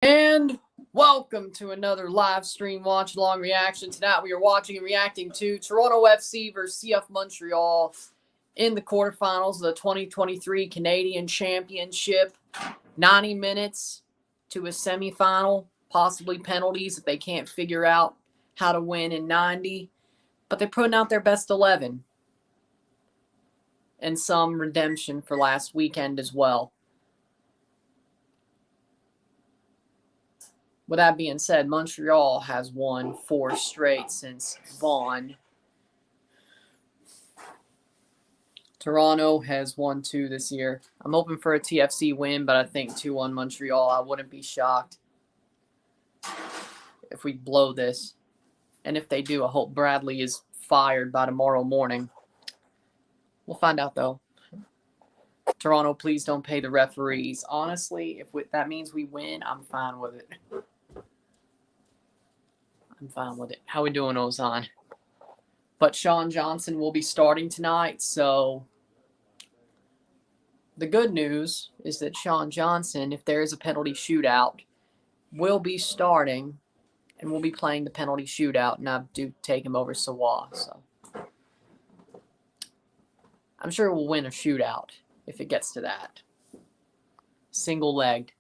And welcome to another live stream watch along reaction. Tonight we are watching and reacting to Toronto FC versus CF Montreal in the quarterfinals of the 2023 Canadian Championship. 90 minutes to a semifinal, possibly penalties if they can't figure out how to win in 90. But they're putting out their best 11 and some redemption for last weekend as well. With that being said, Montreal has won 4 straight since Vaughan. Toronto has won 2 this year. I'm hoping for a TFC win, but I think 2-1 Montreal. I wouldn't be shocked if we blow this. And if they do, I hope Bradley is fired by tomorrow morning. We'll find out, though. Toronto, please don't pay the referees. Honestly, if that means we win, I'm fine with it. I'm fine with it. How we doing, Ozan? But Sean Johnson will be starting tonight, so the good news is that Sean Johnson, if there is a penalty shootout, will be starting and will be playing the penalty shootout, and I do take him over Sawa. So I'm sure we'll win a shootout if it gets to that. Single-legged.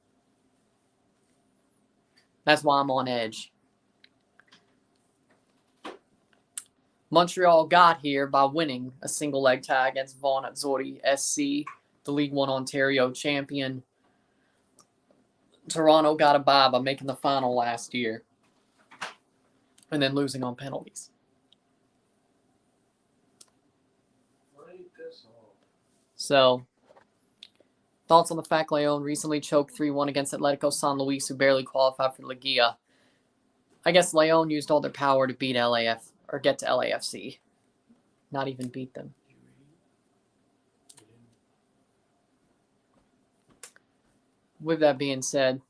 That's why I'm on edge. Montreal got here by winning a single-leg tie against Vaughan Azzurri SC, the League One Ontario champion. Toronto got a bye by making the final last year and then losing on penalties. So, thoughts on the fact Leon recently choked 3-1 against Atletico San Luis, who barely qualified for Liga. I guess Leon used all their power to beat LAF. Or get to LAFC. Not even beat them. With that being said,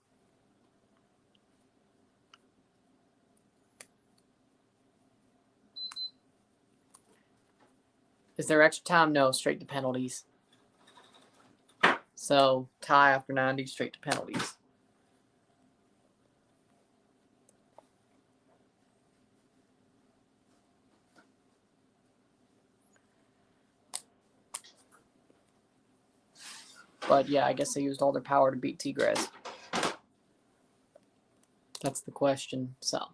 is there extra time? No, straight to penalties. So, tie after 90, straight to penalties. But yeah, I guess they used all their power to beat Tigres. That's the question. So,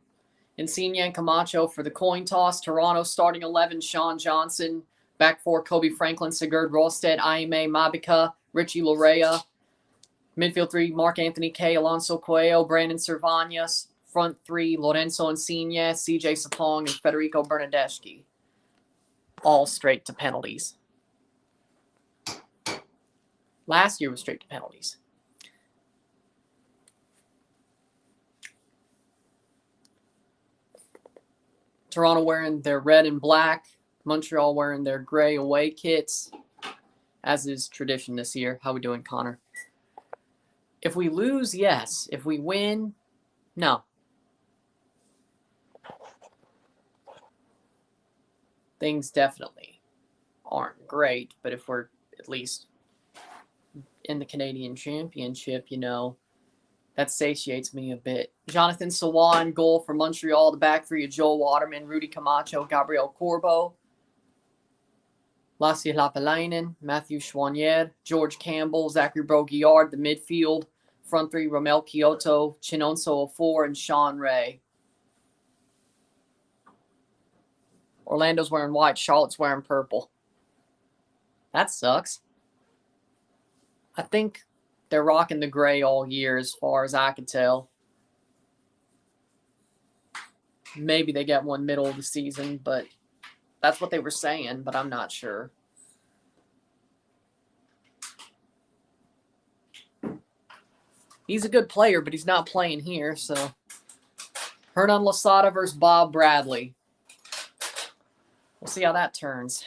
Insigne and Camacho for the coin toss. Toronto starting 11, Sean Johnson. Back 4, Kobe Franklin, Sigurd Rosted, Aime Mabica, Richie Lorea. Midfield 3, Mark Anthony K, Alonso Coelho, Brandon Servanias. Front 3, Lorenzo Insigne, CJ Sapong, and Federico Bernardeschi. All straight to penalties. Last year was straight to penalties. Toronto wearing their red and black. Montreal wearing their gray away kits, as is tradition this year. How we doing, Connor? If we lose, yes. If we win, no. Things definitely aren't great, but if we're at least in the Canadian Championship, you know, that satiates me a bit. Jonathan Sawan, goal for Montreal. The back 3 of Joel Waterman, Rudy Camacho, Gabriel Corbo. Lassie Lapalainen, Matthew Chouanier, George Campbell, Zachary Broguillard, the midfield. Front 3, Romel Kyoto, Chinonso Ofor, and Sean Ray. Orlando's wearing white, Charlotte's wearing purple. That sucks. I think they're rocking the gray all year as far as I can tell. Maybe they get one middle of the season, but that's what they were saying, but I'm not sure. He's a good player, but he's not playing here, so. Hernan Losada versus Bob Bradley. We'll see how that turns.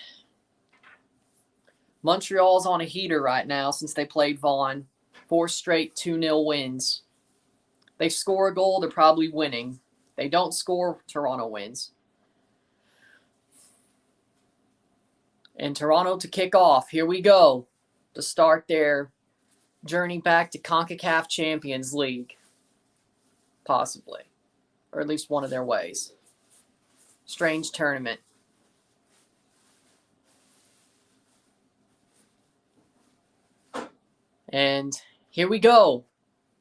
Montreal's on a heater right now since they played Vaughan. 4 straight 2-0 wins. They score a goal, they're probably winning. They don't score, Toronto wins. And Toronto to kick off. Here we go. To start their journey back to CONCACAF Champions League. possibly. Or at least one of their ways. Strange tournament. And here we go.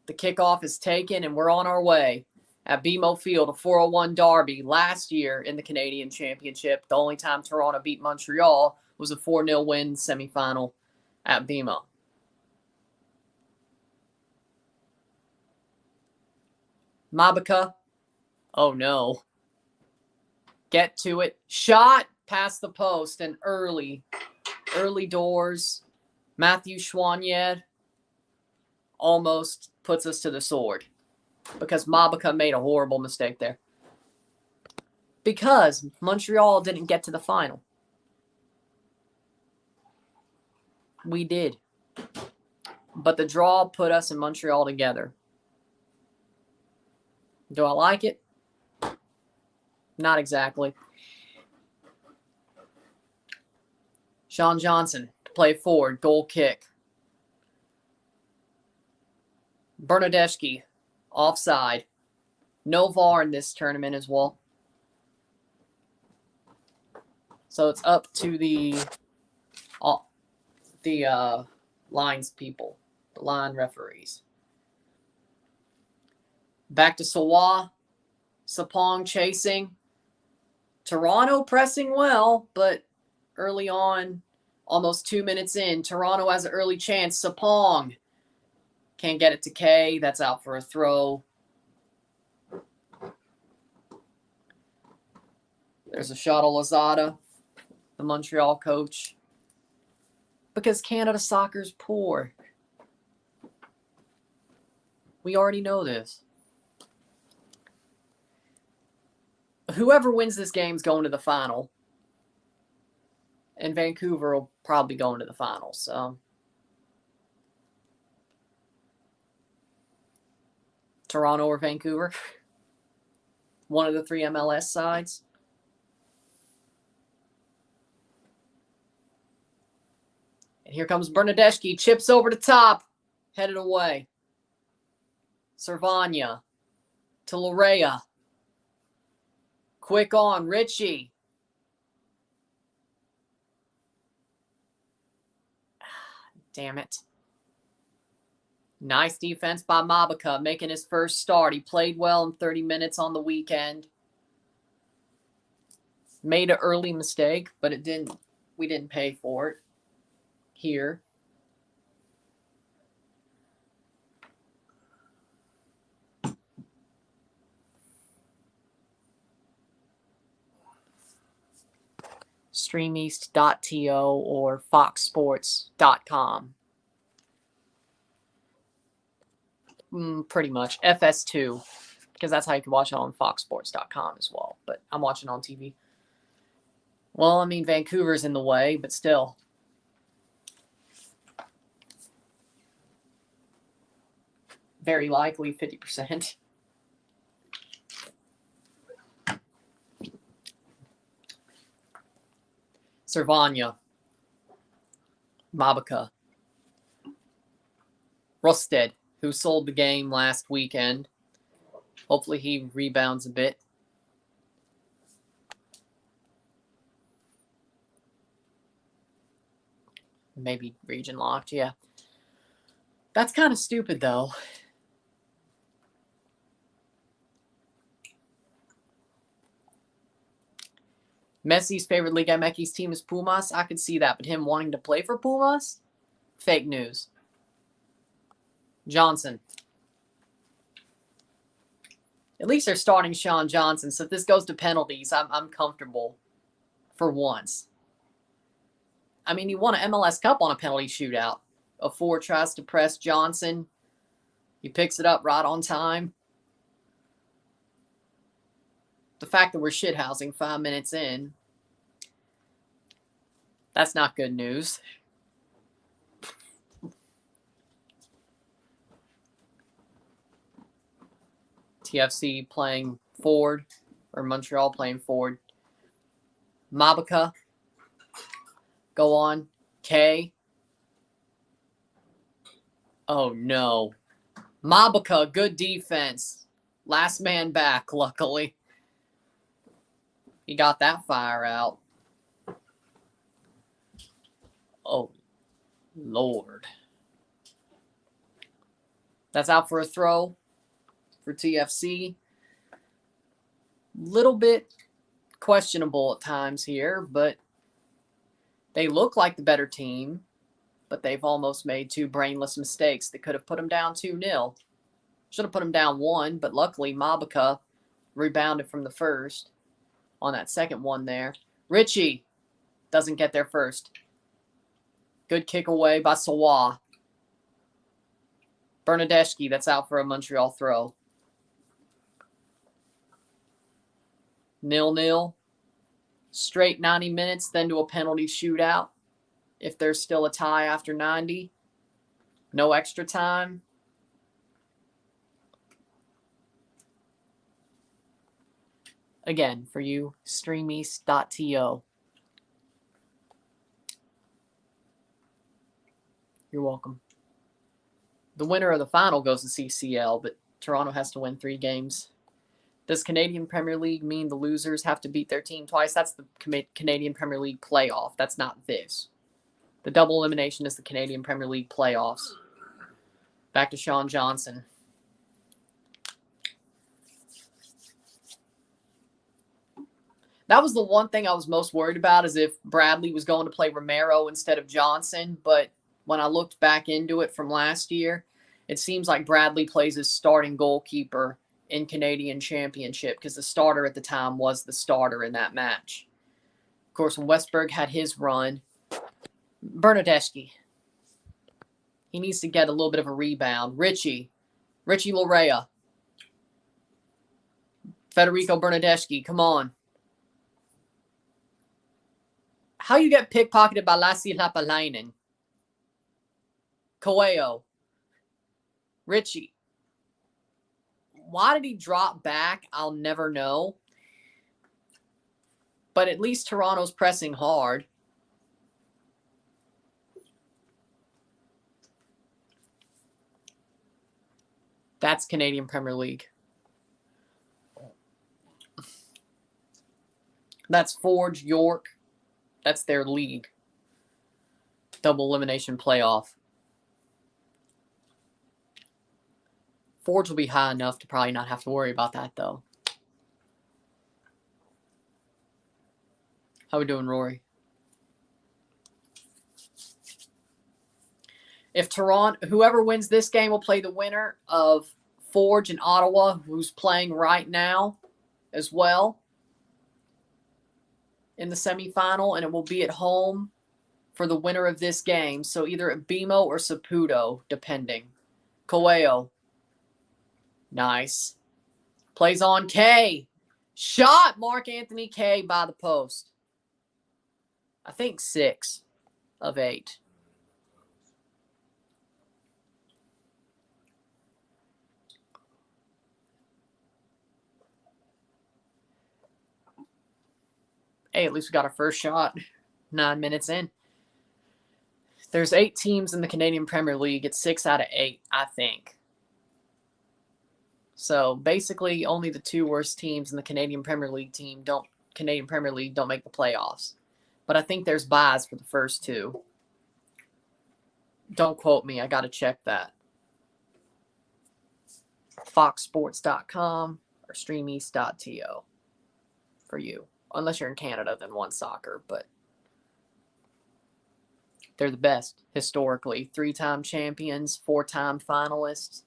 The kickoff is taken, and we're on our way. At BMO Field, a 401 derby last year in the Canadian Championship. The only time Toronto beat Montreal was a 4-0 win semifinal at BMO. Mabika. Oh, no. Get to it. Shot past the post and early doors. Matthew Chouanier almost puts us to the sword because Mabika made a horrible mistake there. Because Montreal didn't get to the final. We did. But the draw put us in Montreal together. Do I like it? Not exactly. Sean Johnson to play forward, goal kick. Bernadeschi, offside. No VAR in this tournament as well. So it's up to the lines people, the line referees. Back to Sawa. Sapong chasing. Toronto pressing well, but early on, almost 2 minutes in, Toronto has an early chance. Sapong can't get it to K. That's out for a throw. There's a shot of Lozada, the Montreal coach. Because Canada soccer's poor. We already know this. Whoever wins this game is going to the final. And Vancouver will probably go into the final. So Toronto or Vancouver. One of the 3 MLS sides. And here comes Bernadeschi. Chips over the top. Headed away. Servania to Larea. Quick on. Richie. Damn it. Nice defense by Mabika, making his first start. He played well in 30 minutes on the weekend. Made an early mistake, but we didn't pay for it here. StreamEast.to or FoxSports.com. Pretty much. FS2, because that's how you can watch it on FoxSports.com as well. But I'm watching on TV. Well, I mean, Vancouver's in the way, but still. Very likely 50%. Servania. Mabika. Rosted, who sold the game last weekend. Hopefully he rebounds a bit. Maybe region locked, yeah. That's kind of stupid, though. Messi's favorite Liga MX team is Pumas. I could see that, but him wanting to play for Pumas? Fake news. Johnson. At least they're starting Sean Johnson, so if this goes to penalties, I'm comfortable for once. I mean, he won an MLS Cup on a penalty shootout. A forward tries to press Johnson. He picks it up right on time. The fact that we're shithousing 5 minutes in, that's not good news. TFC playing forward, or Montreal playing forward. Mabika. Go on. K. Oh, no. Mabika, good defense. Last man back, luckily. He got that fire out. Oh, Lord. That's out for a throw for TFC. Little bit questionable at times here, but they look like the better team, but they've almost made 2 brainless mistakes that could have put them down 2-0. Should have put them down 1, but luckily Mabika rebounded from the first on that second one there. Richie doesn't get there first. Good kick away by Sawa. Bernadeschi, that's out for a Montreal throw. 0-0. Straight 90 minutes, then to a penalty shootout. If there's still a tie after 90. No extra time. Again, for you, streameast.to. You're welcome. The winner of the final goes to CCL, but Toronto has to win 3 games. Does Canadian Premier League mean the losers have to beat their team twice? That's the Canadian Premier League playoff. That's not this. The double elimination is the Canadian Premier League playoffs. Back to Sean Johnson. That was the one thing I was most worried about, is if Bradley was going to play Romero instead of Johnson. But when I looked back into it from last year, it seems like Bradley plays as starting goalkeeper in Canadian Championship because the starter at the time was the starter in that match. Of course, when Westberg had his run, Bernadeschi, he needs to get a little bit of a rebound. Richie Lorea. Federico Bernadeschi, come on. How you get pickpocketed by Lassi Lapalainen? Coelho. Richie. Why did he drop back? I'll never know. But at least Toronto's pressing hard. That's Canadian Premier League. That's Forge, York. That's their league. Double elimination playoff. Forge will be high enough to probably not have to worry about that, though. How we doing, Rory? If Toronto, whoever wins this game will play the winner of Forge and Ottawa, who's playing right now as well in the semifinal, and it will be at home for the winner of this game. So either at BMO or Saputo, depending. Coelho. Nice. Plays on K. Shot Mark Anthony K by the post. I think 6 of 8. Hey, at least we got our first shot 9 minutes in. There's 8 teams in the Canadian Premier League. It's 6 out of 8, I think. So basically, only the 2 worst teams in the Canadian Premier League don't make the playoffs. But I think there's buys for the first 2. Don't quote me. I got to check that. foxsports.com or streameast.to for you. Unless you're in Canada, then One Soccer, but they're the best historically. 3-time champions, 4-time finalists,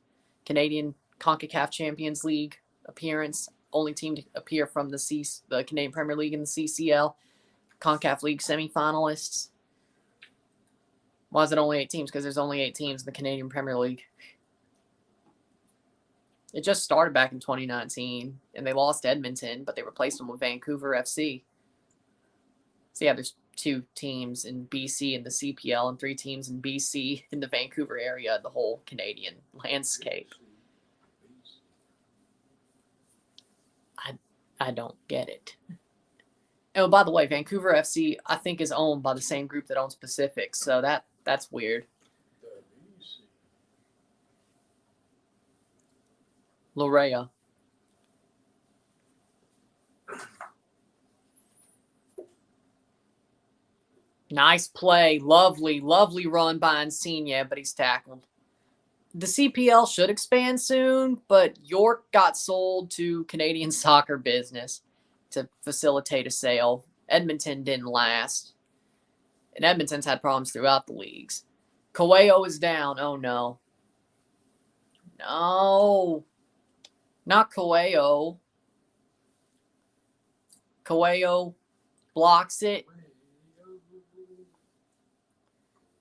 Canadian CONCACAF Champions League appearance, only team to appear from the Canadian Premier League and the CCL, CONCACAF League semifinalists. Why is it only 8 teams? Because there's only 8 teams in the Canadian Premier League. It just started back in 2019, and they lost Edmonton, but they replaced them with Vancouver FC. So yeah, there's 2 teams in BC in the CPL and 3 teams in BC in the Vancouver area, the whole Canadian landscape. I don't get it. Oh, by the way, Vancouver FC, I think, is owned by the same group that owns Pacific, so that's weird. Lorea. Nice play. Lovely, lovely run by Insigne, but he's tackled. The CPL should expand soon, but York got sold to Canadian Soccer Business to facilitate a sale. Edmonton didn't last. And Edmonton's had problems throughout the leagues. Coelho is down. Oh, no. No. Not Coelho. Coelho blocks it.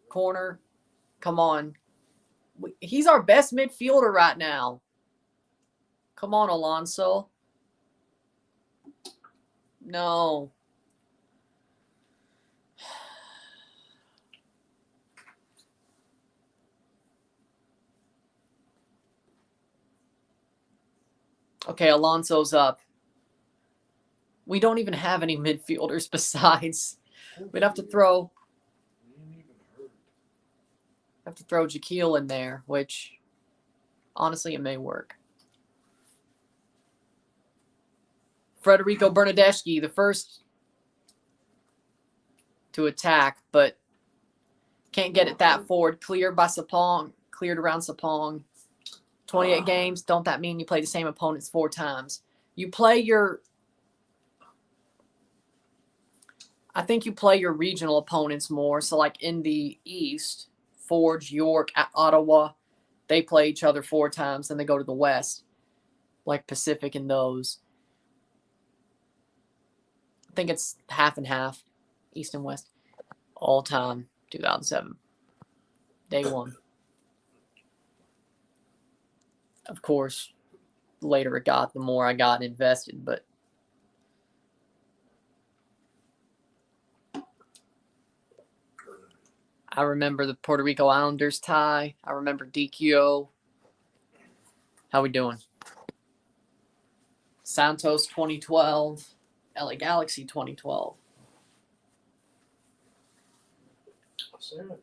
Corner. Come on. He's our best midfielder right now. Come on, Alonso. No. Okay, Alonso's up. We don't even have any midfielders besides. We'd have to throw Jaquil in there, which honestly it may work. Federico Bernardeschi, the first to attack, but can't get it that forward. Cleared by Sapong. Cleared around Sapong. 28 games. Don't that mean you play the same opponents 4 times? You play your... I think you play your regional opponents more. So like in the East, Forge, York, Ottawa, they play each other 4 times. Then they go to the West, like Pacific and those. I think it's half and half, East and West. All time, 2007. Day 1. Of course, the later it got, the more I got invested, but I remember the Puerto Rico Islanders tie. I remember DQO. How we doing? Santos 2012. LA Galaxy 2012. Santos.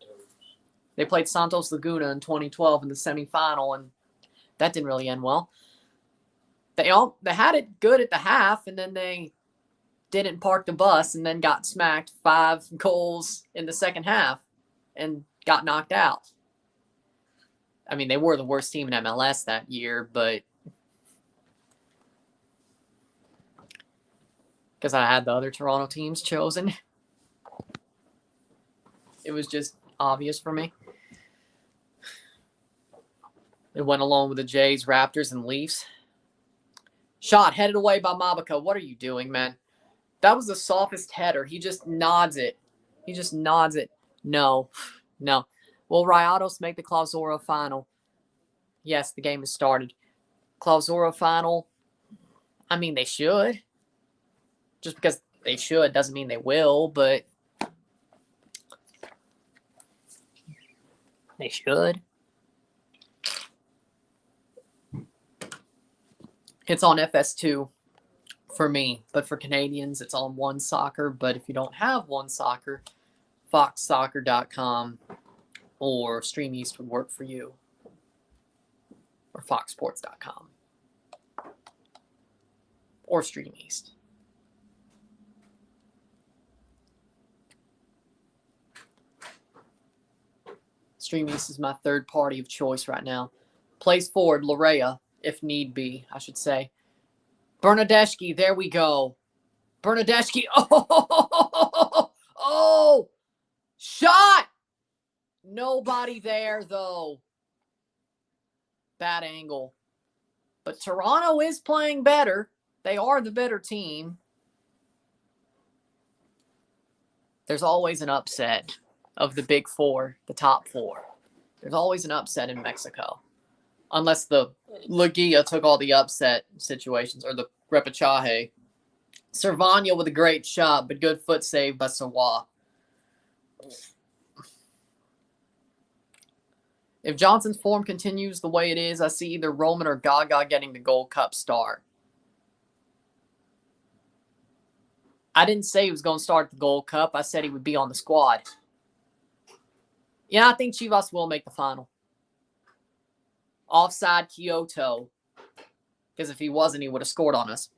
They played Santos Laguna in 2012 in the semifinal, and that didn't really end well. They had it good at the half, and then they didn't park the bus and then got smacked 5 goals in the second half and got knocked out. I mean, they were the worst team in MLS that year, but because I had the other Toronto teams chosen, it was just obvious for me. It went along with the Jays, Raptors, and Leafs. Shot headed away by Mabika. What are you doing, man? That was the softest header. He just nods it. He just nods it. No. No. Will Rayados make the Clausura final? Yes, the game has started. Clausura final. I mean, they should. Just because they should doesn't mean they will, but they should. It's on FS2 for me, but for Canadians, it's on One Soccer. But if you don't have One Soccer, foxsoccer.com or Stream East would work for you, or foxsports.com or Stream East. Stream East is my third party of choice right now. Plays forward, Larea, if need be, I should say. Bernardeschi, there we go. Bernardeschi, oh, shot! Nobody there, though. Bad angle. But Toronto is playing better. They are the better team. There's always an upset of the big 4, the top 4. There's always an upset in Mexico. Unless the Liguilla took all the upset situations, or the repechaje. Cervania with a great shot, but good foot save by Sawa. If Johnson's form continues the way it is, I see either Roman or Gaga getting the Gold Cup start. I didn't say he was going to start the Gold Cup. I said he would be on the squad. Yeah, I think Chivas will make the final. Offside Kyoto. Because if he wasn't, he would have scored on us.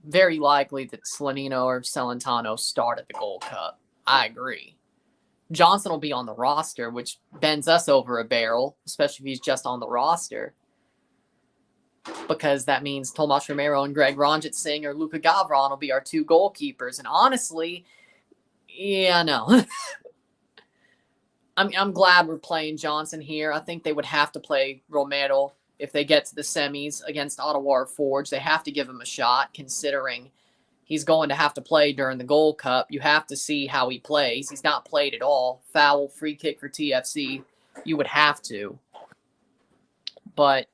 very likely that Slanino or Celentano start at the Gold Cup. I agree. Johnson will be on the roster, which bends us over a barrel, especially if he's just on the roster. Because that means Tomas Romero and Greg Ranjit Singh or Luka Gavron will be our 2 goalkeepers. And honestly, yeah, no. I'm glad we're playing Johnson here. I think they would have to play Romero if they get to the semis against Ottawa or Forge. They have to give him a shot, considering he's going to have to play during the Gold Cup. You have to see how he plays. He's not played at all. Foul, free kick for TFC. You would have to. But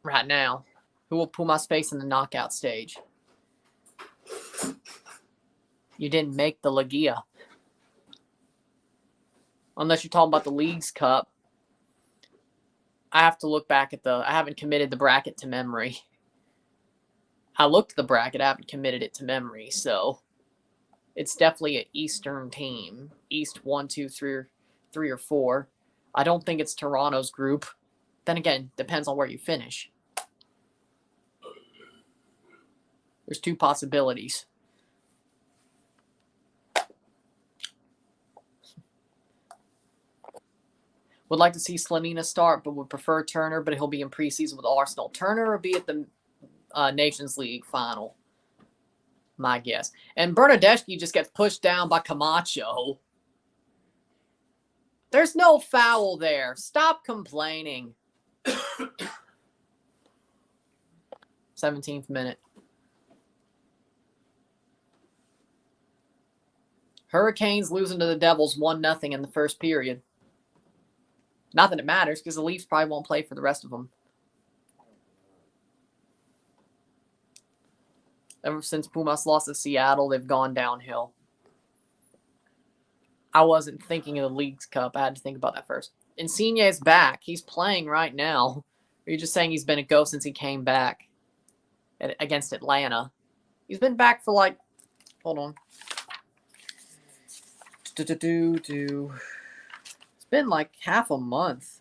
right now, who will Pumas face in the knockout stage? You didn't make the Ligia. Unless you're talking about the League's Cup. I have to look back at I haven't committed the bracket to memory. I looked at the bracket, I haven't committed it to memory, so it's definitely an Eastern team. East 1, 2, 3 or 4. I don't think it's Toronto's group. Then again, depends on where you finish. There's 2 possibilities. Would like to see Slanina start, but would prefer Turner, but he'll be in preseason with Arsenal. Turner will be at the Nations League final, my guess. And Bernadeschi just gets pushed down by Camacho. There's no foul there. Stop complaining. 17th minute. Hurricanes losing to the Devils 1-0 in the first period. Not that it matters, because the Leafs probably won't play for the rest of them. Ever since Pumas lost to Seattle, they've gone downhill. I wasn't thinking of the League's Cup. I had to think about that first. Insigne is back. He's playing right now. Or are you just saying he's been a ghost since he came back against Atlanta? He's been back for like... Hold on. It's been like half a month.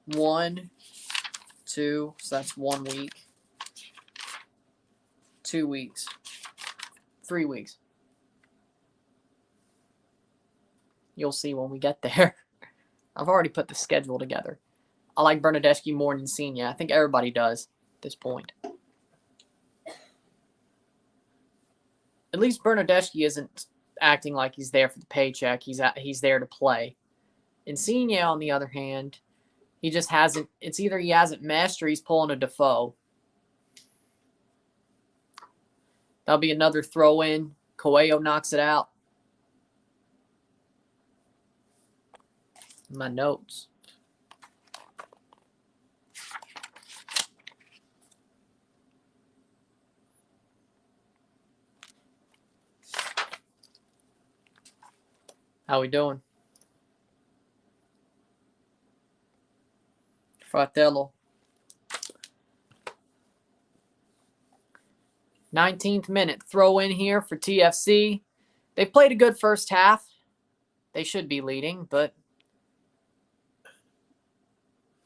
One, 2, so that's 1 week. 2 weeks. 3 weeks. You'll see when we get there. I've already put the schedule together. I like Bernadeschi more than Insigne. I think everybody does at this point. At least Bernadeschi isn't acting like he's there for the paycheck. He's there to play. Insigne, on the other hand, he just hasn't. It's either he hasn't meshed or he's pulling a Defoe. That'll be another throw in. Coelho knocks it out. My notes. How we doing? Fratello. 19th minute. Throw in here for TFC. They've played a good first half. They should be leading, but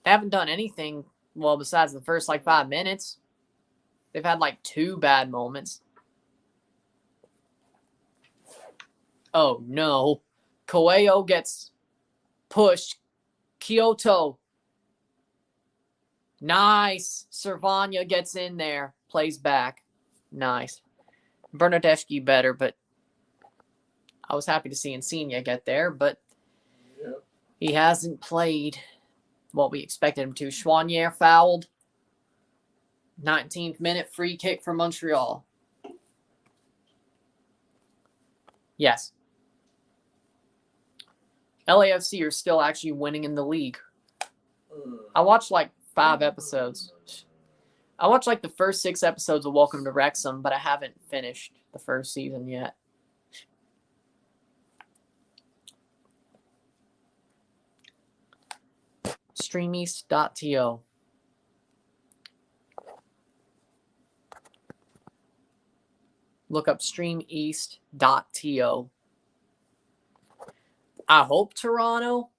they haven't done anything, well, besides the first, 5 minutes. They've had, 2 bad moments. Oh, no. Coelho gets pushed. Kyoto. Nice. Cervania gets in there. Plays back. Nice. Bernadeschi better, but I was happy to see Insigne get there, but he hasn't played what we expected him to. Chouanier fouled. 19th minute, free kick for Montreal. Yes. LAFC are still actually winning in the league. I watched 5 episodes. I watched the first 6 episodes of Welcome to Wrexham, but I haven't finished the first season yet. Streameast.to. Look up streameast.to. I hope Toronto.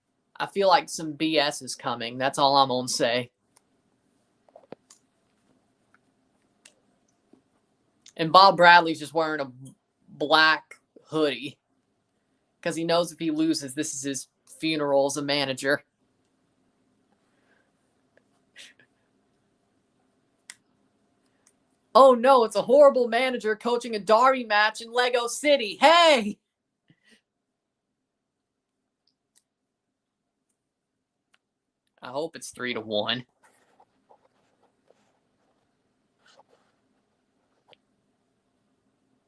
I feel like some BS is coming. That's all I'm going to say. And Bob Bradley's just wearing a black hoodie because he knows if he loses, this is his funeral as a manager. Oh no, it's a horrible manager coaching a derby match in Lego City. Hey! I hope it's 3-1.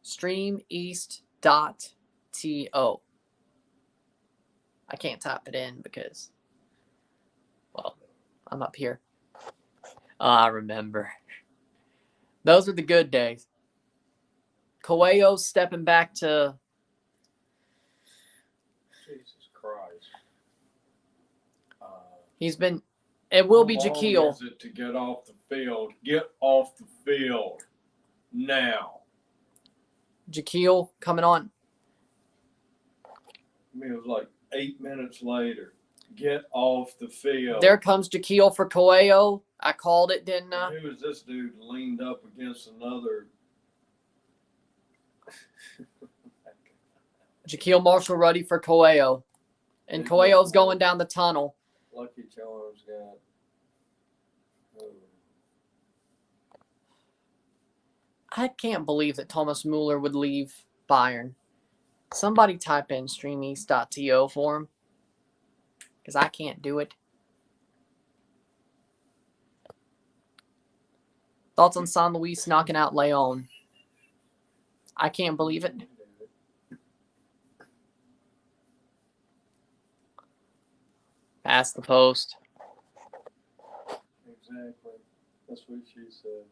Streameast.to. I can't type it in because, well, I'm up here. Oh, I remember. Those are the good days. Coelho's stepping back to... Jesus Christ. He's been... It will be How long Jaquil. is it to get off the field? Get off the field now. Jaquil coming on. I mean, it was like 8 minutes later. Get off the field. There comes Jaquil for Coelho. I called it, didn't I? Who was this dude leaned up against another? Jaquil Marshall Ruddy for Coelho. And Coelho's going down the tunnel. Lucky Charms got. Oh. I can't believe that Thomas Muller would leave Bayern. Somebody type in streameast.to for him. Because I can't do it. Thoughts on San Luis knocking out Leon? I can't believe it. Pass the post. Exactly. That's what she said.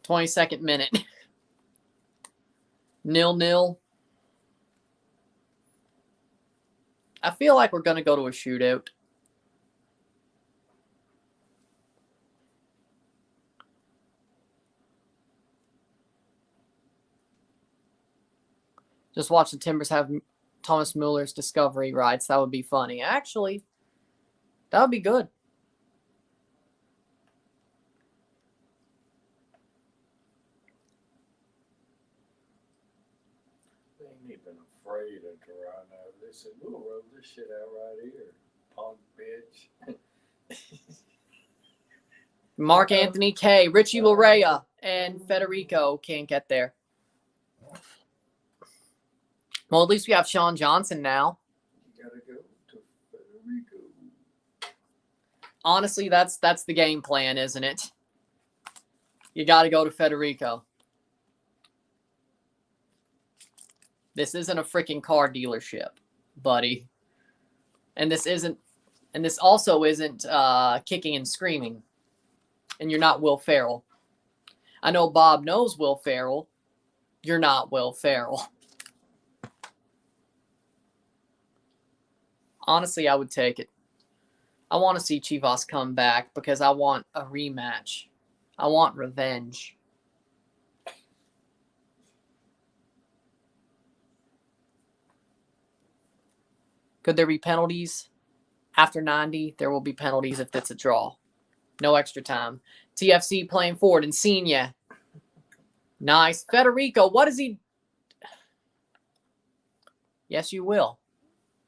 22nd minute. 0-0. I feel like we're going to go to a shootout. Just watch the Timbers have Thomas Muller's discovery rights. That would be funny. Actually, that would be good. They ain't even afraid of Toronto. They said, we'll roll this shit out right here, punk bitch. Mark Anthony K, Richie Larea, and Federico can't get there. Well, at least we have Sean Johnson now. You gotta go to Federico. Honestly, that's the game plan, isn't it? You got to go to Federico. This isn't a freaking car dealership, buddy. And this also isn't kicking and screaming. And you're not Will Ferrell. I know Bob knows Will Ferrell. You're not Will Ferrell. Honestly, I would take it. I want to see Chivas come back because I want a rematch. I want revenge. Could there be penalties? After 90, there will be penalties if it's a draw. No extra time. TFC playing forward. Insigne. Nice. Federico, what is he? Yes, you will.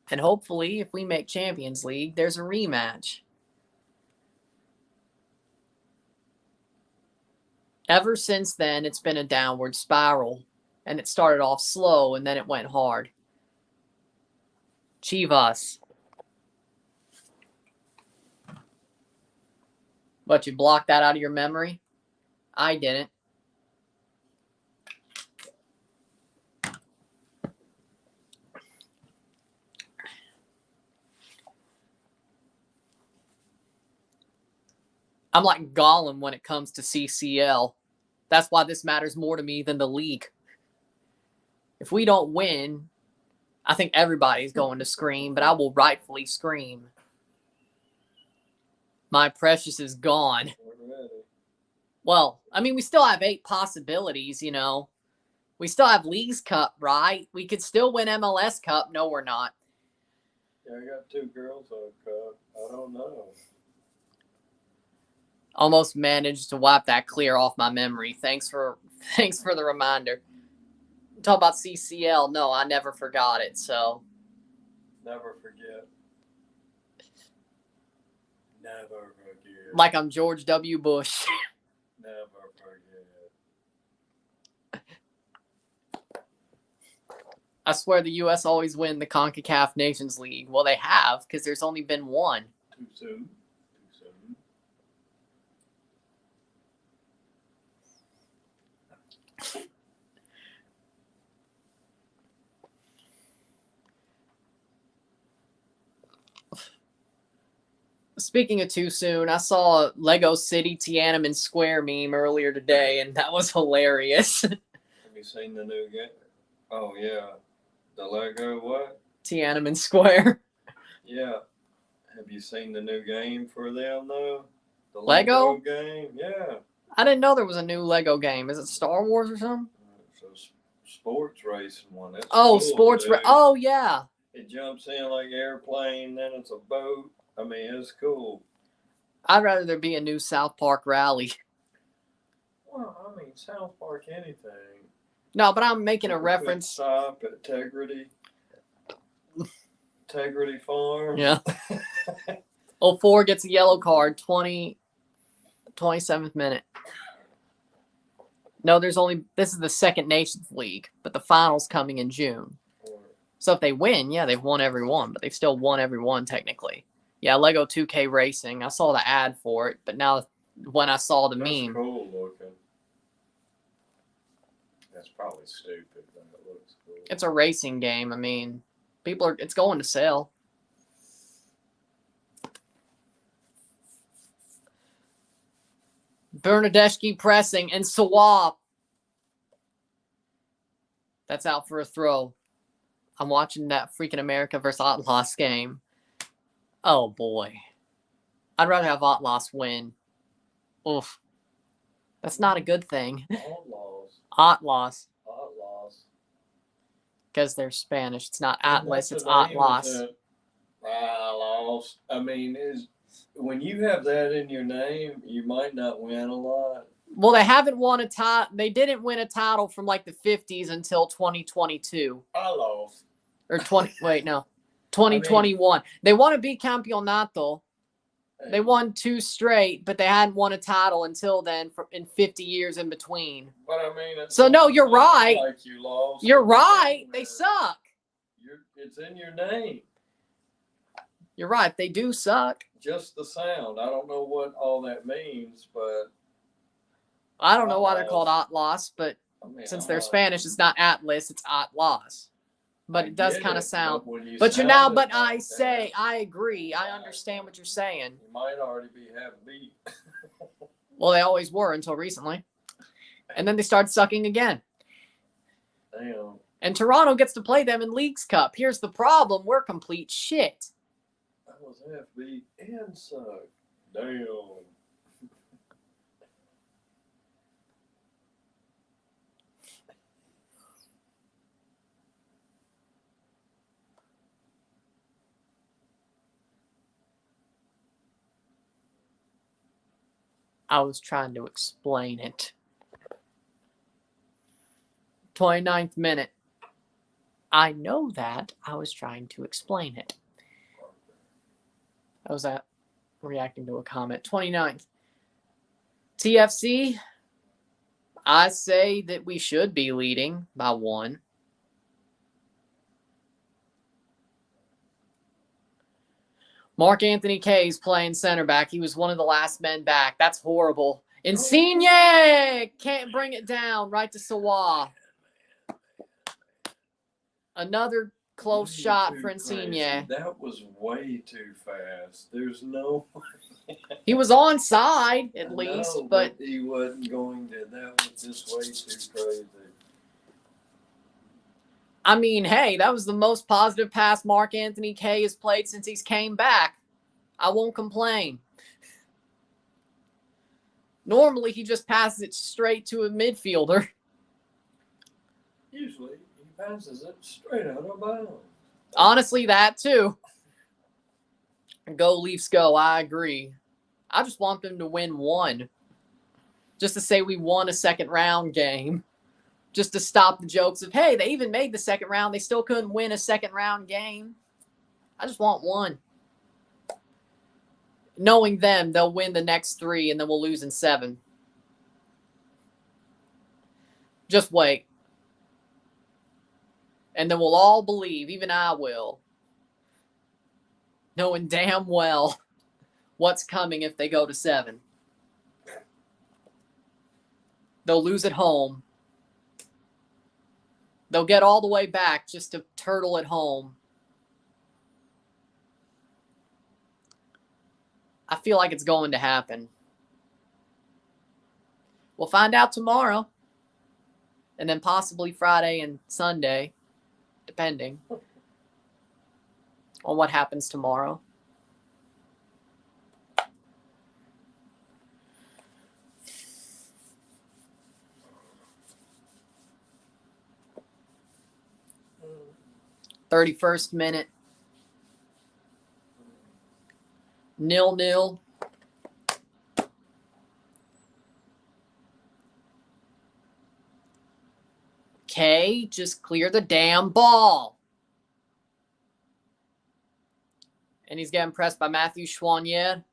And hopefully, if we make Champions League, there's a rematch. Ever since then, it's been a downward spiral. And it started off slow, and then it went hard. Chivas. But you blocked that out of your memory? I didn't. I'm like Gollum when it comes to CCL. That's why this matters more to me than the league. If we don't win, I think everybody's going to scream, but I will rightfully scream. My precious is gone. Well, I mean, we still have 8 possibilities, you know. We still have Leagues Cup, right? We could still win MLS Cup. No, we're not. Yeah, I got 2 girls I've cut. I don't know. Almost managed to wipe that clear off my memory. Thanks for the reminder. Talk about CCL. No, I never forgot it. So Never forget. Never forget. like I'm George W. Bush. Never forget. I swear the U.S. always win the CONCACAF Nations League. Well, they have because there's only been one. Too soon. Too soon. Speaking of too soon, I saw a Lego City Tiananmen Square meme earlier today, and that was hilarious. Have you seen the new game? Oh, yeah. The Lego what? Tiananmen Square. Yeah. Have you seen the new game for them, though? The Lego? game? Yeah. I didn't know there was a new Lego game. Is it Star Wars or something? It's a sports racing one. It's Oh, cool, dude. Oh, yeah. It jumps in like airplane, then it's a boat. I mean, it's cool. I'd rather there be a new South Park rally. Well, I mean, South Park, anything. No, but I'm making a Quick reference. Stop at Integrity Farm. Yeah. 04 gets a yellow card, 27th minute. No, this is the second Nations League, but the final's coming in June. So if they win, yeah, they've won every one, but they've still won every one technically. Yeah, Lego 2K Racing. I saw the ad for it, but now when I saw the That's meme. cool looking. That's probably stupid, but it looks cool. It's a racing game. I mean, it's going to sell. Bernadeschi pressing and Sawab. That's out for a throw. I'm watching that freaking America versus Atlas game. Oh boy. I'd rather have Atlas win. Oof. That's not a good thing. Atlas. Because they're Spanish. It's not Atlas, it's Atlas. Atlas. I mean, when you have that in your name, you might not win a lot. Well, they haven't won a title. They didn't win a title from like the 50s until 2022. Atlas. Or 2021. They won a bicampeonato. They won 2 straight, but they hadn't won a title until then in 50 years in between. But I mean, so no, you're right. Like you lost. You're right. They suck. It's in your name. You're right. They do suck. Just the sound. I don't know what all that means, but I don't know why they're called Atlas, but since they're Spanish, it's not Atlas, it's Atlas. But it does kind of sound. But I agree. I understand what you're saying. You might already be half beat. Well, they always were until recently. And then they started sucking again. Damn. And Toronto gets to play them in Leagues Cup. Here's the problem. We're complete shit. I was half beat and sucked. Damn. I was trying to explain it. 29th minute. I know that. I was trying to explain it. I was reacting to a comment. 29th. TFC, I say that we should be leading by 1. Mark Anthony Kaye's playing center back. He was one of the last men back. That's horrible. Insigne can't bring it down. Right to Sawa. Another close shot for Insigne. That was way too fast. There's no. He was onside at least, but he wasn't going to. That was just way too crazy. I mean, hey, that was the most positive pass Mark Anthony Kaye has played since he's came back. I won't complain. Normally, he just passes it straight to a midfielder. Usually, he passes it straight out of bounds. Honestly, that too. Go Leafs, go. I agree. I just want them to win one. Just to say we won a second round game. Just to stop the jokes of, hey, they even made the second round. They still couldn't win a second round game. I just want one. Knowing them, they'll win the next 3 and then we'll lose in 7. Just wait. And then we'll all believe, even I will, knowing damn well what's coming if they go to 7. They'll lose at home. They'll get all the way back just to turtle at home. I feel like it's going to happen. We'll find out tomorrow. And then possibly Friday and Sunday, depending on what happens tomorrow. Mm. 31st minute. 0-0. Okay, just clear the damn ball. And he's getting pressed by Matthew Choinière.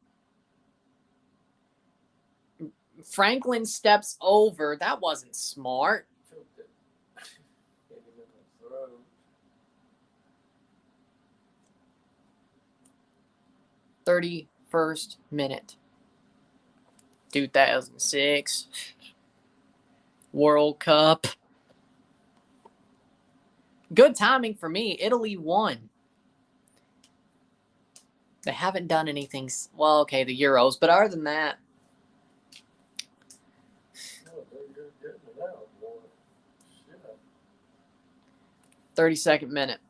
Franklin steps over. That wasn't smart. 31st minute. 2006. World Cup. Good timing for me. Italy won. They haven't done anything. Well, okay, the Euros. But other than that. 32nd minute.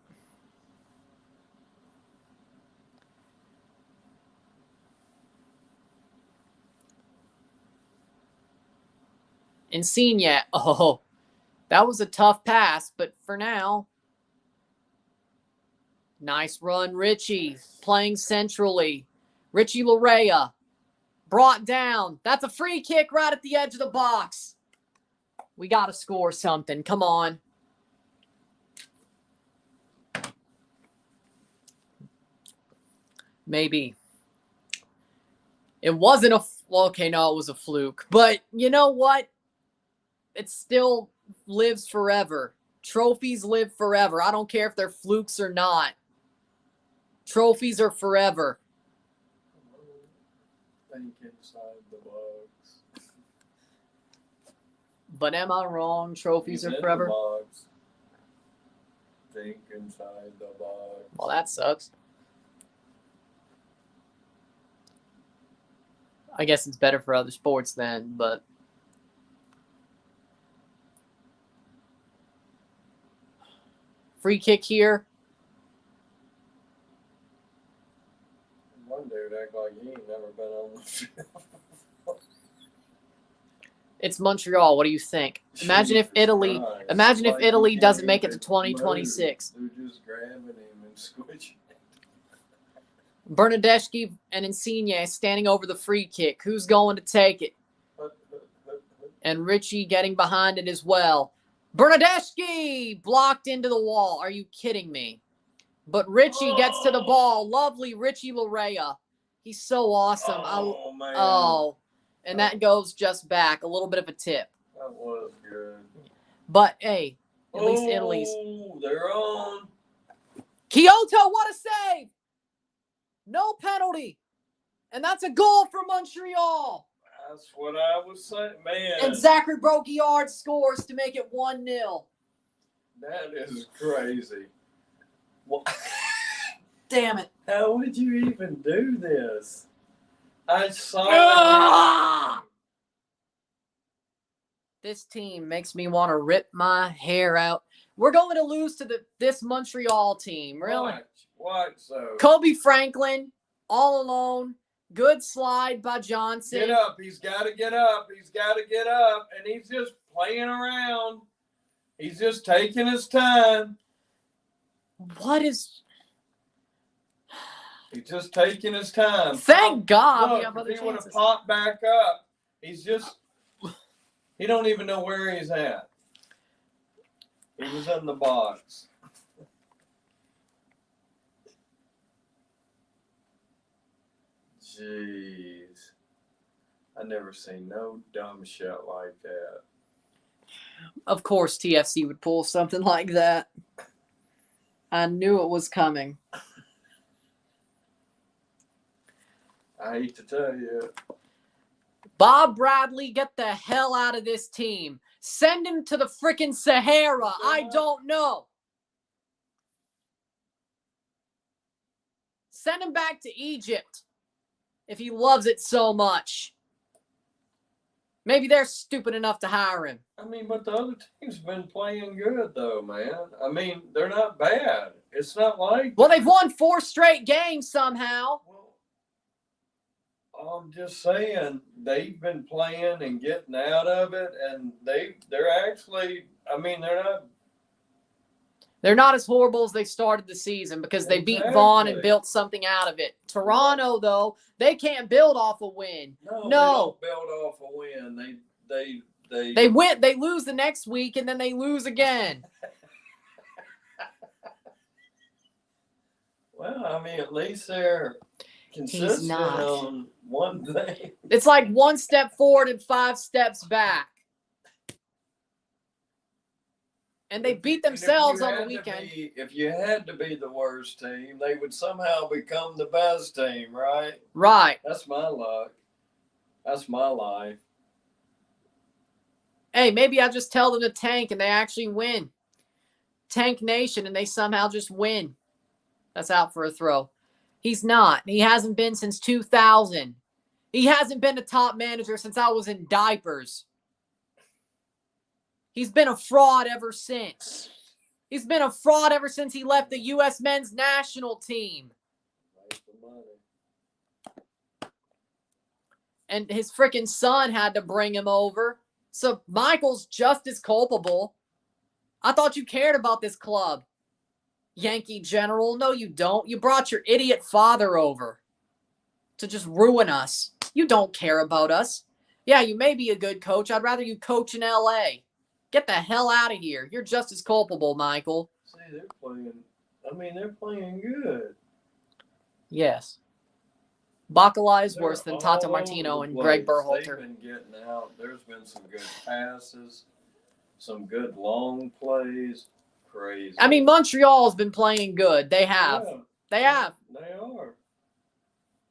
Insigne. Oh, that was a tough pass, but for now, nice run, Richie, playing centrally. Richie Larea brought down. That's a free kick right at the edge of the box. We got to score something. Come on. Maybe. It wasn't a... Well, okay, no, it was a fluke. But you know what? It still lives forever. Trophies live forever. I don't care if they're flukes or not. Trophies are forever. Think inside the box. But am I wrong? Trophies are forever? The box. Think inside the box. Well, that sucks. I guess it's better for other sports then, but... Free kick here. One dude act like he ain't never been on the field. It's Montreal. What do you think? Imagine if Italy. Imagine if Italy doesn't make it to 2026. They're just grabbing him and squishing. Bernadeschi and Insigne standing over the free kick. Who's going to take it? And Richie getting behind it as well. Bernadeschi blocked into the wall. Are you kidding me? But Richie gets to the ball. Lovely Richie Larea. He's so awesome. Oh, man. Oh, and that goes just back. A little bit of a tip. That was good. But, hey, at least Italy's. Oh, they're on. Kyoto, what a save! No penalty. And that's a goal for Montreal. That's what I was saying, man. And Zachary Broguillard scores to make it 1-0. That is crazy. What? Damn it. How would you even do this? I saw This team makes me want to rip my hair out. We're going to lose to this Montreal team. Really? Watch so. Kobe Franklin, all alone. Good slide by Johnson. Get up. He's got to get up. He's got to get up. And he's just playing around. He's just taking his time. What is... He's just taking his time. Thank God we Look, have if other he would have chances. popped back up, he don't even know where he's at. He was in the box. Jeez. I never seen no dumb shit like that. Of course, TFC would pull something like that. I knew it was coming. I hate to tell you. Bob Bradley, get the hell out of this team. Send him to the frickin' Sahara. I don't know. Send him back to Egypt if he loves it so much. Maybe they're stupid enough to hire him. I mean, but the other team's been playing good, though, man. I mean, they're not bad. It's not like... Well, they've won 4 straight games somehow. Well, I'm just saying, they've been playing and getting out of it, and they're actually... I mean, they're not... They're not as horrible as they started the season because they beat Vaughn and built something out of it. Toronto, though, they can't build off a win. No. They don't build off a win. They win. They lose the next week, and then they lose again. Well, I mean, at least they're consistent on one thing. It's like 1 step forward and 5 steps back. And they beat themselves on the weekend. If you had to be the worst team, they would somehow become the best team, right? Right. That's my luck. That's my life. Hey, maybe I just tell them to tank and they actually win. Tank Nation and they somehow just win. That's out for a throw. He's not. He hasn't been since 2000. He hasn't been a top manager since I was in diapers. He's been a fraud ever since. He's been a fraud ever since he left the U.S. men's national team. And his freaking son had to bring him over. So Michael's just as culpable. I thought you cared about this club. Yankee General. No, you don't. You brought your idiot father over to just ruin us. You don't care about us. Yeah, you may be a good coach. I'd rather you coach in L.A. Get the hell out of here. You're just as culpable, Michael. See, they're playing. I mean, they're playing good. Yes. Bacala is worse than Tata Martino and Greg Berhalter. They've been getting out. There's been some good passes, some good long plays. Crazy. I mean, Montreal's been playing good. They have. Yeah, They have. They are.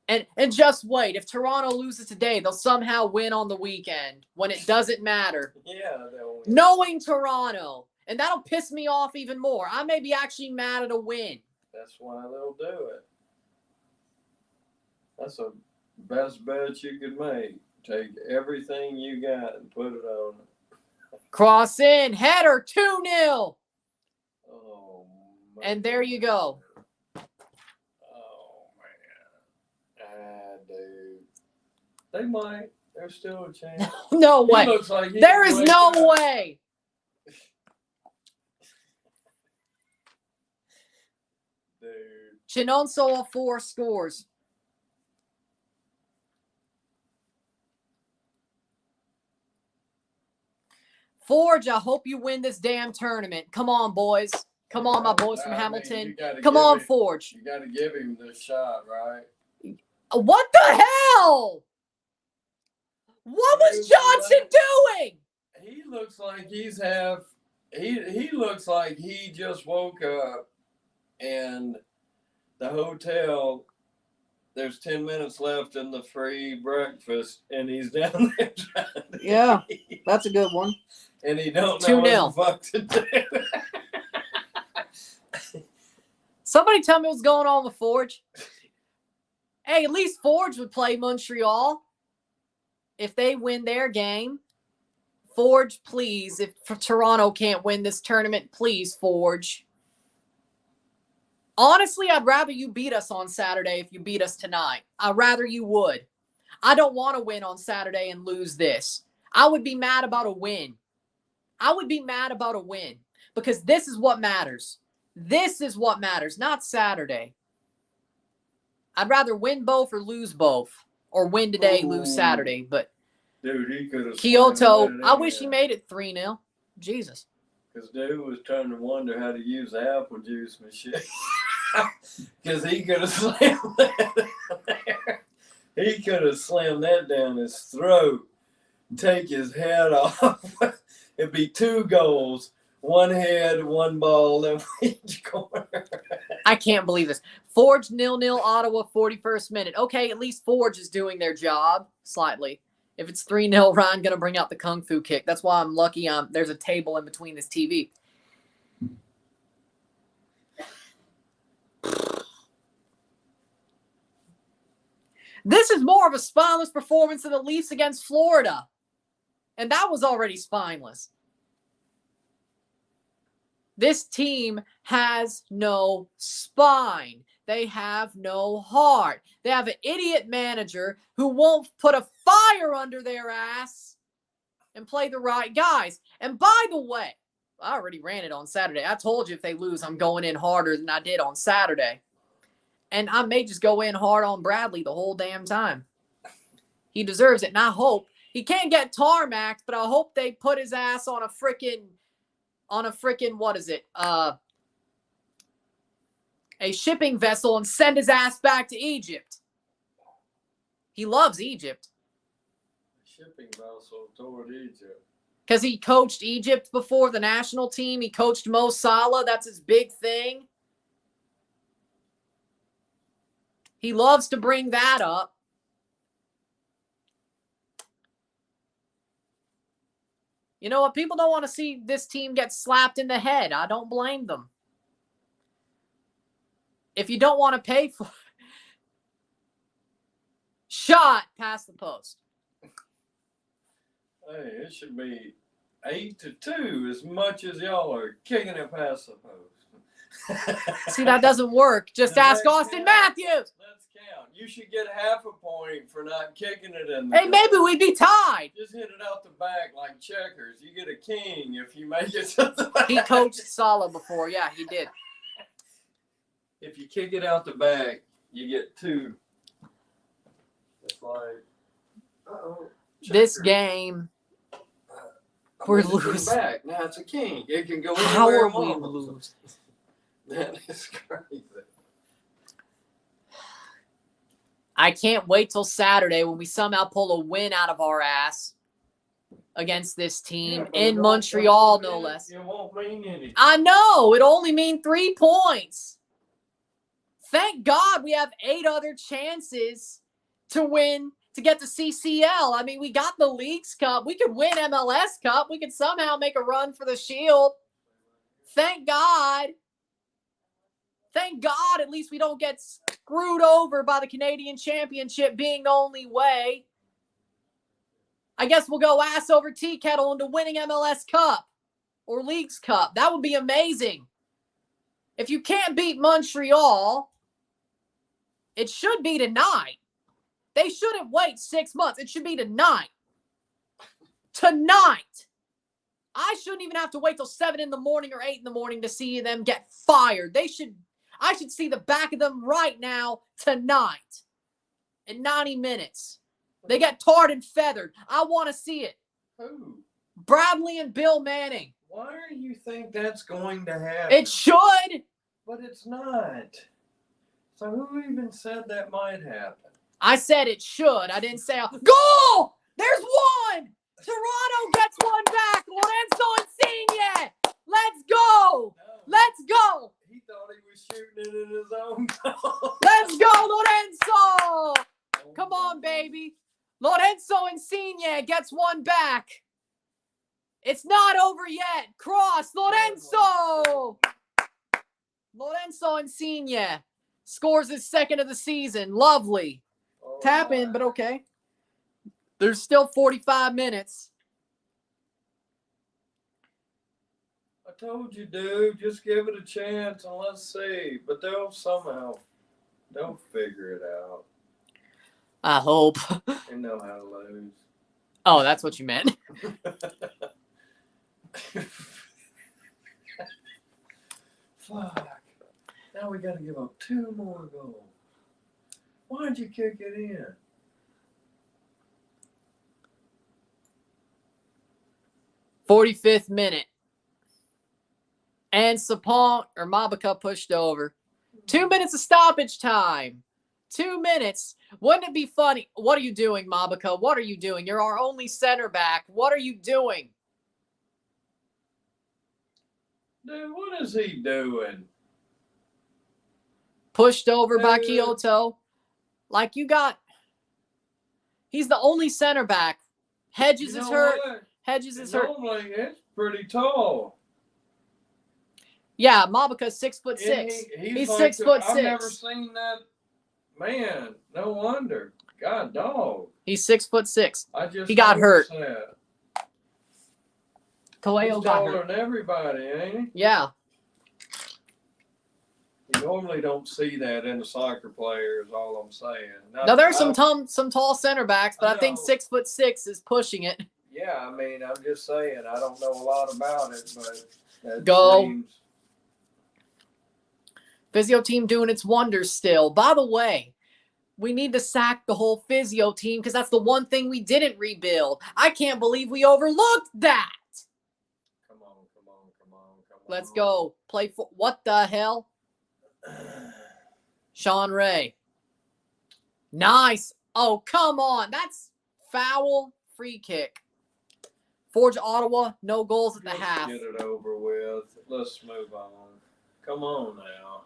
And just wait. If Toronto loses today, they'll somehow win on the weekend when it doesn't matter. Yeah, they'll win. Knowing Toronto. And that'll piss me off even more. I may be actually mad at a win. That's why they'll do it. That's the best bet you could make. Take everything you got and put it on it. Cross in. Header. 2-0. Oh, man. And there you go. Dude. They might. There's still a chance. No way. He looks like there is no way. Dude. Chinonso 4 scores. Forge, I hope you win this damn tournament. Come on, boys. Come on, my boys from Hamilton. Come on, Forge. You got to give him the shot, right? What the hell? What was Johnson doing? He looks like he looks like he just woke up and the hotel, there's 10 minutes left in the free breakfast and he's down there trying to eat. That's a good one. And he don't know 2-0. what the fuck to do. Somebody tell me what's going on with Forge. Hey, at least Forge would play Montreal if they win their game. Forge, please. If Toronto can't win this tournament, please, Forge. Honestly, I'd rather you beat us on Saturday if you beat us tonight. I'd rather you would. I don't want to win on Saturday and lose this. I would be mad about a win. I would be mad about a win because this is what matters. This is what matters, not Saturday. I'd rather win both or lose both. Or win today, lose Ooh. Saturday. But Dude, he could have. Kyoto, I wish he made it 3-0. Jesus. Because dude was trying to wonder how to use the apple juice machine. Because he could have slammed that there. He could have slammed that down his throat, take his head off. It'd be 2 goals, 1 head, 1 ball in each corner. I can't believe this. Forge 0-0 Ottawa 41st minute. Okay, at least Forge is doing their job slightly. If it's 3-0, Ryan going to bring out the kung fu kick. That's why I'm lucky there's a table in between this TV. This is more of a spineless performance than the Leafs against Florida. And that was already spineless. This team has no spine. They have no heart. They have an idiot manager who won't put a fire under their ass and play the right guys. And by the way, I already ran it on Saturday. I told you if they lose, I'm going in harder than I did on Saturday. And I may just go in hard on Bradley the whole damn time. He deserves it. And I hope he can't get tarmacked, but I hope they put his ass on a freaking, what is it? A shipping vessel and send his ass back to Egypt. He loves Egypt. Shipping vessel toward Egypt. Because he coached Egypt before the national team. He coached Mo Salah. That's his big thing. He loves to bring that up. You know what? People don't want to see this team get slapped in the head. I don't blame them. If you don't want to pay for it. Shot past the post. Hey, it should be 8-2 as much as y'all are kicking it past the post. See, that doesn't work. Just Does ask that Austin count? Matthews. Let's count. You should get half a point for not kicking it in the Hey, maybe we'd be tied. Just hit it out the back like checkers. You get a king if you make it to the back. He coached Salah before. Yeah, he did. If you kick it out the back, you get 2. It's like, This game, we're losing. Back. Now it's a king. It can go How anywhere. are we losing? That is crazy. I can't wait till Saturday when we somehow pull a win out of our ass against this team in Montreal, no less. It won't mean anything. I know. It only means 3 points. Thank God we have 8 other chances to win, to get the CCL. I mean, we got the Leagues Cup. We could win MLS Cup. We could somehow make a run for the Shield. Thank God. Thank God at least we don't get screwed over by the Canadian Championship being the only way. I guess we'll go ass over tea kettle into winning MLS Cup or Leagues Cup. That would be amazing. If you can't beat Montreal, it should be tonight. They shouldn't wait 6 months. It should be tonight. Tonight. I shouldn't even have to wait till 7 in the morning or 8 in the morning to see them get fired. I should see the back of them right now, tonight, in 90 minutes. They get tarred and feathered. I want to see it. Who? Bradley and Bill Manning. Why do you think that's going to happen? It should. But it's not. So who even said that might happen? I said it should. I didn't say, goal! There's one! Toronto gets one back. Lorenzo Insigne. Let's go. No, Let's go. he thought he was shooting it in his own goal. Let's go, Lorenzo. Come on, baby. Lorenzo Insigne gets one back. It's not over yet. Cross. Lorenzo. Lorenzo Insigne scores his 2nd of the season. Lovely. All Tap right. in, but okay. There's still 45 minutes. I told you, dude, just give it a chance and let's see. But they'll figure it out. I hope. They know how to lose. Oh, that's what you meant. Fuck. Now we got to give up 2 more goals. Why'd you kick it in? 45th minute. And Sapong or Mabika pushed over. 2 minutes of stoppage time. 2 minutes. Wouldn't it be funny? What are you doing, Mabika? What are you doing? You're our only center back. What are you doing? Dude, what is he doing? Pushed over by Dude. Kyoto. Like you got. He's the only center back. Hedges You is know hurt. what? Hedges is hurt. Normally, it's pretty tall. Yeah, Mabika's 6'6". And He's like 6'6". I've never seen that. Man, no wonder. God, dog. He's 6'6". I just He got hurt. That. Kaleo He's got taller hurt. than everybody, ain't Yeah. he? You normally don't see that in a soccer player. Is all I'm saying. Now there's some tall center backs, but I think know. 6'6" is pushing it. Yeah, I mean, I'm just saying. I don't know a lot about it, but that Go. seems. Physio team doing its wonders still. By the way, we need to sack the whole physio team because that's the one thing we didn't rebuild. I can't believe we overlooked that. Come on. Let's go. Play for what the hell? Sean Ray. Nice. Oh, come on. That's foul. Free kick. Forge Ottawa, no goals at the half. Get it over with. Let's move on. Come on now.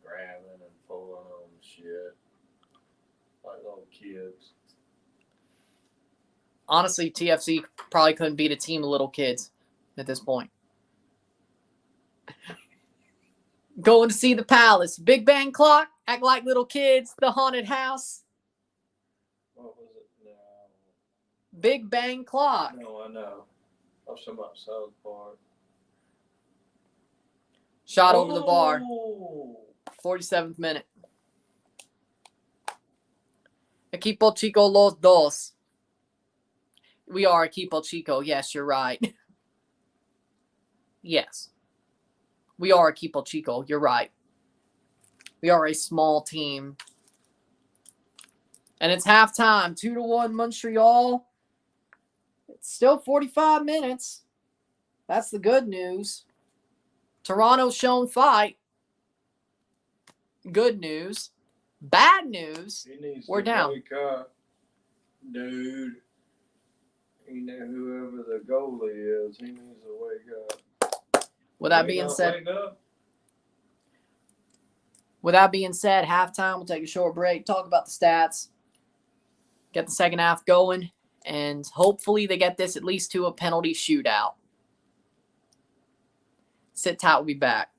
Grabbing and pulling on shit. Like little kids. Honestly, TFC probably couldn't beat a team of little kids at this point. Going to see the Palace. Big Bang Clock. Act like little kids. The Haunted House. What was it? No. Big Bang Clock. No, I know. I was talking about South Park. Shot over the bar. Oh. 47th minute. Equipo Chico los dos. We are Equipo Chico. Yes, you're right. Yes. We are Equipo Chico. You're right. We are a small team. And it's halftime. 2-1 Montreal. It's still 45 minutes. That's the good news. Toronto's shown fight. Good news. Bad news. He needs We're to down. wake up, dude. You know, whoever the goalie is, he needs to wake up. With that being said, halftime, we'll take a short break, talk about the stats, get the second half going, and hopefully they get this at least to a penalty shootout. Sit tight, we'll be back.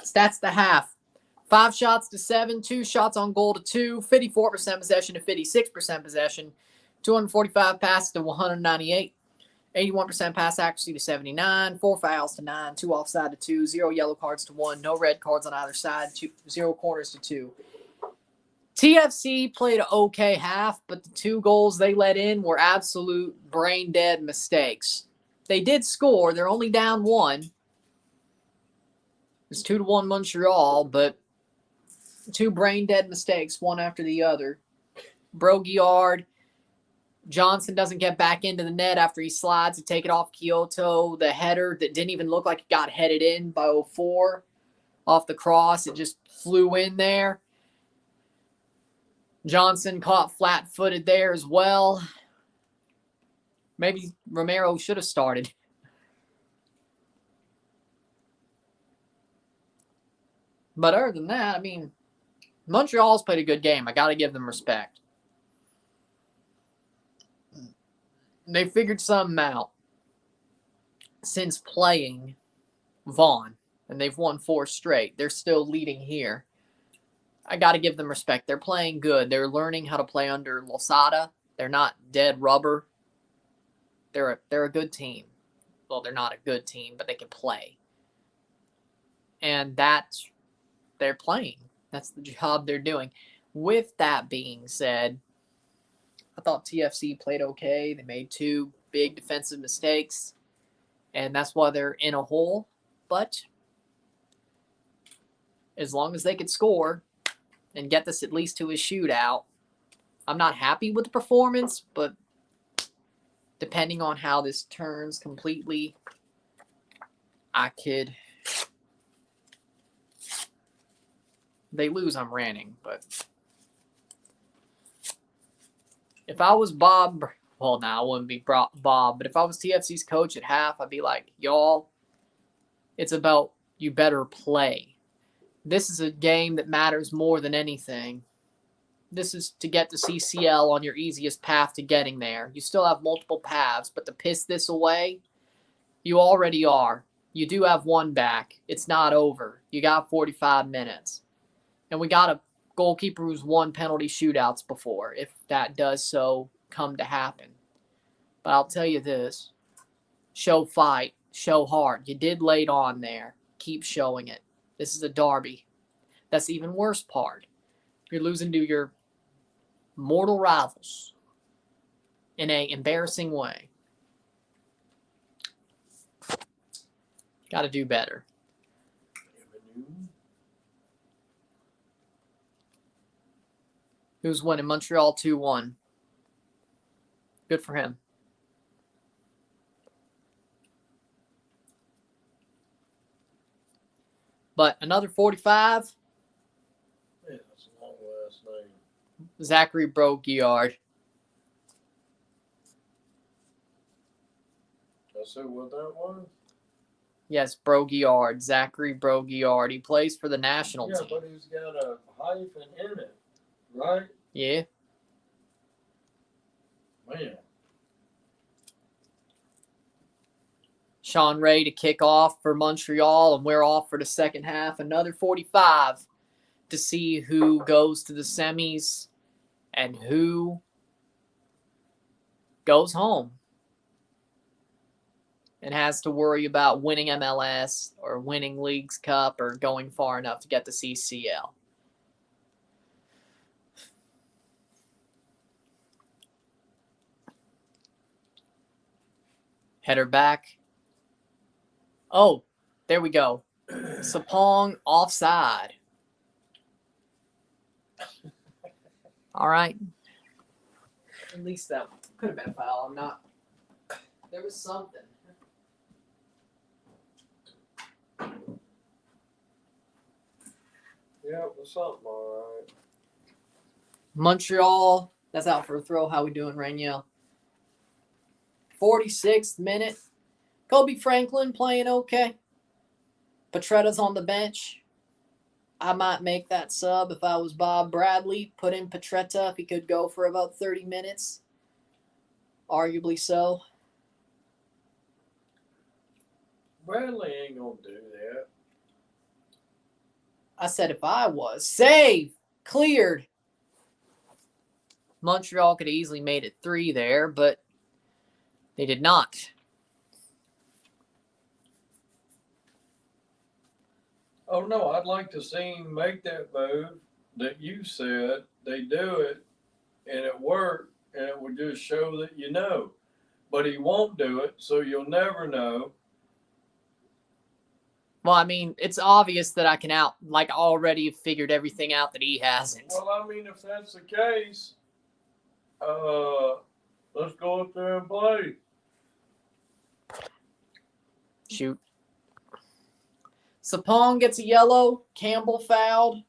Stats the half. 5 shots to 7, 2 shots on goal to 2, 54% possession to 56% possession, 245 passes to 198, 81% pass accuracy to 79, 4 fouls to 9, 2 offside to 2, 0 yellow cards to 1, no red cards on either side, 0 corners to 2. TFC played an okay half, but the 2 goals they let in were absolute brain-dead mistakes. They did score. They're only down 1. It's 2-1 Montreal, but 2 brain-dead mistakes, one after the other. Broguillard, Johnson doesn't get back into the net after he slides to take it off Kyoto. The header that didn't even look like it got headed in by 04 off the cross. It just flew in there. Johnson caught flat-footed there as well. Maybe Romero should have started. But other than that, I mean, Montreal's played a good game. I got to give them respect. They figured something out since playing Vaughan, and they've won 4 straight. They're still leading here. I got to give them respect. They're playing good. They're learning how to play under Losada. They're not dead rubber. They're a good team. Well, they're not a good team, but they can play. And they're playing. That's the job they're doing. With that being said, I thought TFC played okay. They made 2 big defensive mistakes, and that's why they're in a hole. But as long as they could score and get this at least to a shootout, I'm not happy with the performance, but depending on how this turns completely, I could... They lose, I'm ranting, but if I was Bob, well, now I wouldn't be Bob, but if I was TFC's coach at half, I'd be like, y'all, it's about you better play. This is a game that matters more than anything. This is to get to CCL on your easiest path to getting there. You still have multiple paths, but to piss this away, you already are. You do have 1 back. It's not over. You got 45 minutes. And we got a goalkeeper who's won penalty shootouts before, if that does so come to happen. But I'll tell you this. Show fight. Show heart. You did lay it on there. Keep showing it. This is a derby. That's the even worse part. You're losing to your mortal rivals in an embarrassing way. Got to do better. Who's winning? Montreal 2-1. Good for him. But another 45. Yeah, that's a long last name. Zachary Broguillard. That's what that was? Yes, Broguillard. Zachary Broguillard. He plays for the national team. Yeah, but he's got a hyphen in it, right? Yeah. Man. Sean Ray to kick off for Montreal, and we're off for the second half. Another 45 to see who goes to the semis and who goes home and has to worry about winning MLS or winning Leagues Cup or going far enough to get the CCL. Header back. Oh, there we go. Sapong offside. All right. At least that could have been a foul. I'm not. There was something. Yeah, it was something all right. Montreal. That's out for a throw. How we doing, Raniel? 46th minute. Kobe Franklin playing okay. Petretta's on the bench. I might make that sub if I was Bob Bradley. Put in Petretta if he could go for about 30 minutes. Arguably so. Bradley ain't gonna do that. I said if I was. Save. Cleared. Montreal could have easily made it 3 there, but they did not. Oh no, I'd like to see him make that move that you said. They do it, and it worked, and it would just show that you know. But he won't do it, so you'll never know. Well, I mean, it's obvious that I can already figured everything out that he hasn't. Well, I mean, if that's the case, let's go up there and play. Shoot. Sapong gets a yellow. Campbell fouled.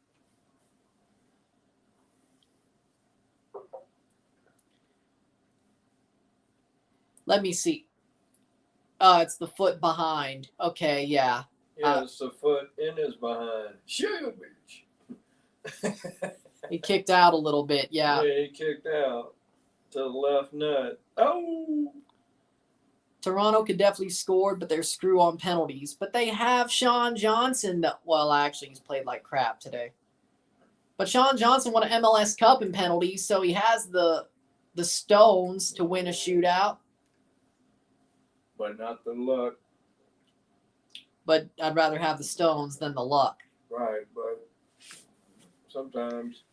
Let me see. It's the foot behind. Okay, yeah. Yeah, it's the foot in his behind. Shoot, bitch. He kicked out a little bit, yeah. Yeah, he kicked out to the left nut. Oh! Toronto could definitely score, but they're screw on penalties. But they have Sean Johnson. Well, actually, he's played like crap today. But Sean Johnson won an MLS Cup in penalties, so he has the stones to win a shootout. But not the luck. But I'd rather have the stones than the luck. Right, but sometimes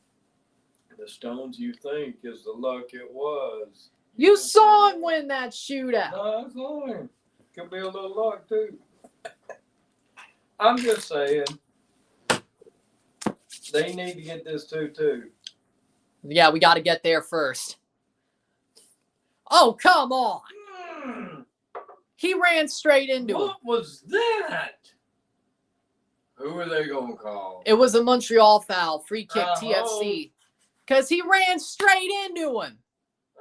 the stones you think is the luck it was. You saw him win that shootout. No, I saw him. Could be a little luck, too. I'm just saying, they need to get this 2-2. Yeah, we got to get there first. Oh, come on. He ran straight into him. What was that? Who are they going to call? It was a Montreal foul, free kick, Uh-huh. TFC. Because he ran straight into him.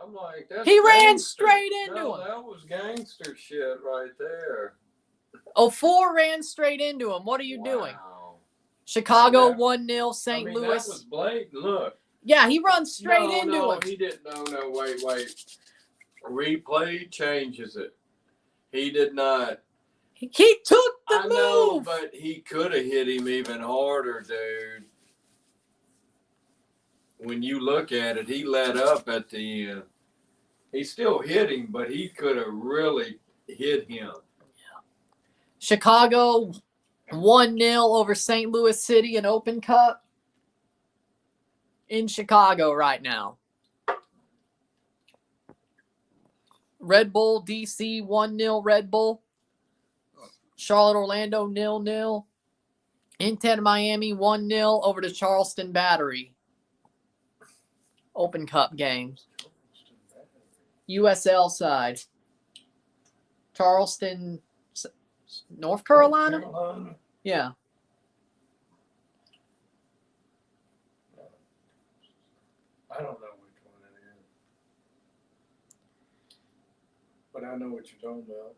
I'm like, that's He ran gangster. straight into No, him. that was gangster shit right there. Oh, 4 ran straight into him. What are you doing? Wow. Chicago That- 1-0, St. That Louis. was blatant. Look. Yeah, he runs straight into no, him. He didn't. No, wait. Replay changes it. He did not. He took the I move. know, but he could have hit him even harder, dude. When you look at it, he let up at the end. He still hit him, but he could have really hit him. Chicago 1-0 over St. Louis City in Open Cup. In Chicago right now. Red Bull DC 1-0 Red Bull. Charlotte Orlando 0-0. Inter Miami 1-0 over to Charleston Battery. Open Cup games. USL side. Charleston, North Carolina? Yeah. I don't know which one it is. But I know what you're talking about.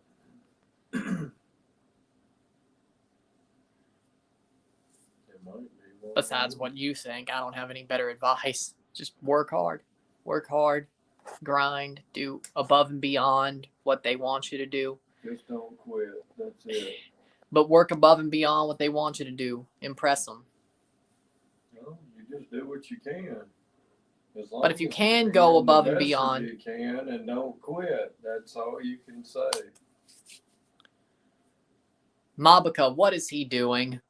It might be one. Besides what you think, I don't have any better advice. Just work hard. Work hard. Grind. Do above and beyond what they want you to do. Just don't quit. That's it. But work above and beyond what they want you to do. Impress them. No, you just do what you can. As long But if you as can you're go doing the above and best that beyond- you can and don't quit. That's all you can say. Mabica, what is he doing?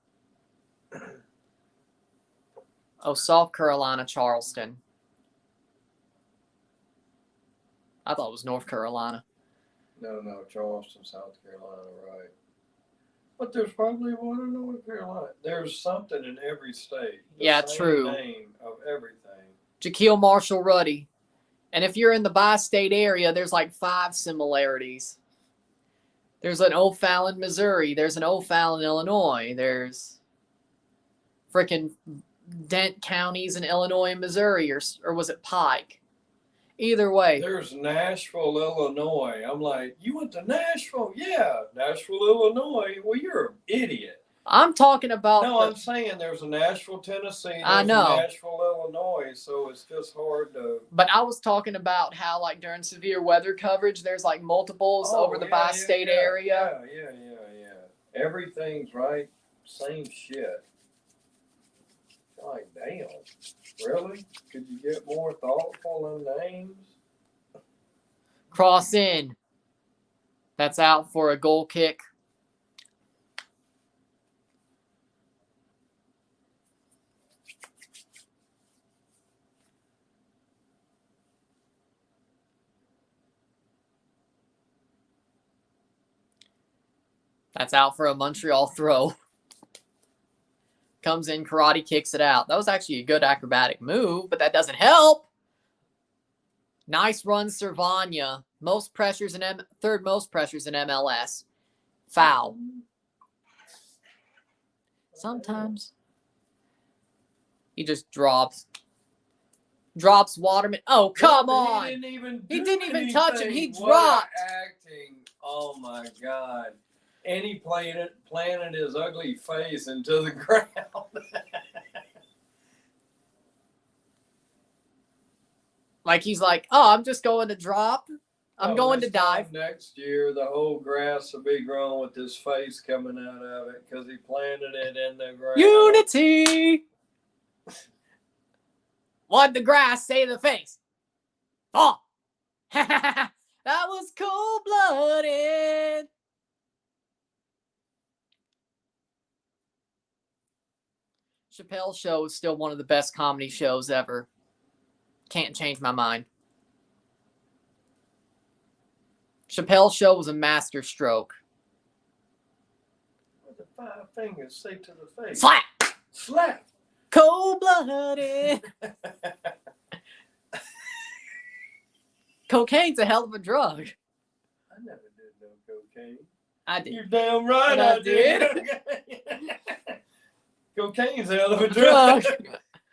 Oh, South Carolina, Charleston. I thought it was North Carolina. No, Charleston, South Carolina, right. But there's probably one in North Carolina. There's something in every state. The Yeah, same true. Name of everything. Jaquil Marshall-Ruddy. And if you're in the bi-state area, there's like 5 similarities. There's an O'Fallon, Missouri. There's an O'Fallon, Illinois. There's frickin' Dent counties in Illinois and Missouri, or was it Pike? Either way. There's Nashville, Illinois. I'm like, you went to Nashville? Yeah, Nashville, Illinois. Well, you're an idiot. I'm talking about. No, I'm saying there's a Nashville, Tennessee. There's I know. a Nashville, Illinois. So it's just hard to. But I was talking about how, like, during severe weather coverage, there's like multiples over the bi-state area. Yeah. Everything's right. Same shit. Like, damn. Really? Could you get more thoughtful in names? Cross in. That's out for a goal kick. That's out for a Montreal throw. Comes in, karate kicks it out. That was actually a good acrobatic move, but that doesn't help. Nice run, Servania. Third most pressures in MLS. Foul. Sometimes. He just drops. Drops Waterman. Oh, come on. He didn't even touch him. He What dropped. acting. Oh, my God. And he planted his ugly face into the ground. Like he's like, oh, I'm just going to drop. I'm going to dive. Next year, the whole grass will be grown with his face coming out of it because he planted it in the ground. Unity. What the grass say to the face? Oh. That was cold-blooded. Chappelle's Show is still one of the best comedy shows ever. Can't change my mind. Chappelle's Show was a masterstroke. What the 5 fingers say to the face? Slap! Slap! Cold-blooded. Cocaine's a hell of a drug. I never did no cocaine. I did. You're damn right I I did. Cocaine's a hell of a Drug. drug.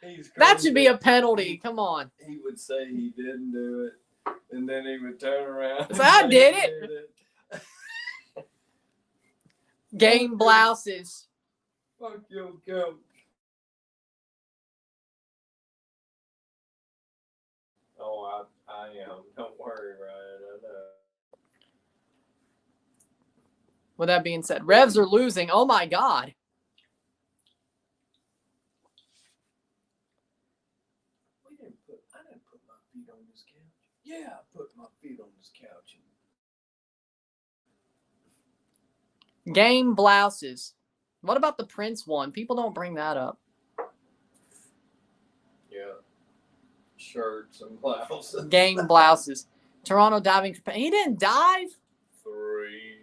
He's That crazy. should be a penalty. Come on. He would say he didn't do it, and then he would turn around. So and I say did he it. Game blouses. Fuck your coach. Oh, I am. Don't worry, Ryan. I know. With that being said, Revs are losing. Oh my God. I didn't put my feet on this couch. Yeah, I put my feet on this couch. Game blouses. What about the Prince one? People don't bring that up. Yeah. Shirts and blouses. Game blouses. Toronto diving. He didn't dive. 3.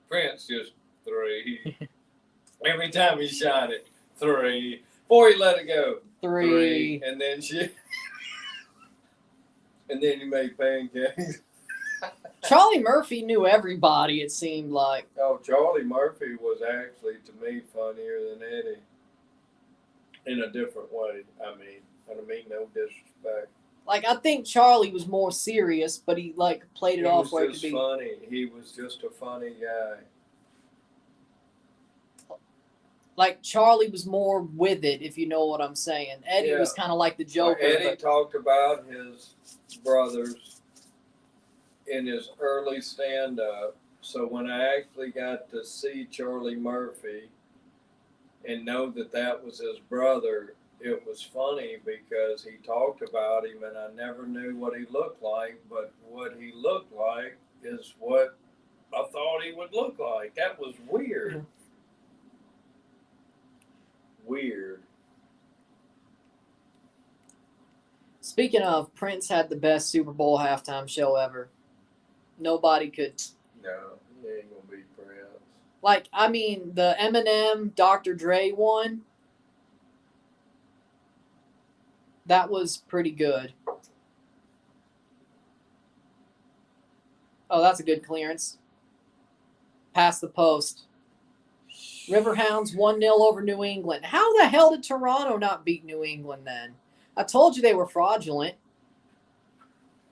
Prince just 3. Every time he shot it, 3. Before he let it go, 3. And then and then he made pancakes. Charlie Murphy knew everybody, it seemed like. Oh, Charlie Murphy was actually, to me, funnier than Eddie. In a different way. I mean no disrespect. Like, I think Charlie was more serious, but he, like, played it off where it could be. He was just funny. He was just a funny guy. Like, Charlie was more with it, if you know what I'm saying. Eddie was kind of like the Joker. Eddie talked about his brothers in his early stand-up. So when I actually got to see Charlie Murphy and know that was his brother, it was funny because he talked about him and I never knew what he looked like, but what he looked like is what I thought he would look like. That was weird. Yeah. Weird. Speaking of, Prince had the best Super Bowl halftime show ever. Nobody could. No, he ain't gonna be Prince. Like, I mean, the Eminem, Dr. Dre one, that was pretty good. Oh, that's a good clearance. Past the post. Riverhounds 1-0 over New England. How the hell did Toronto not beat New England then? I told you they were fraudulent.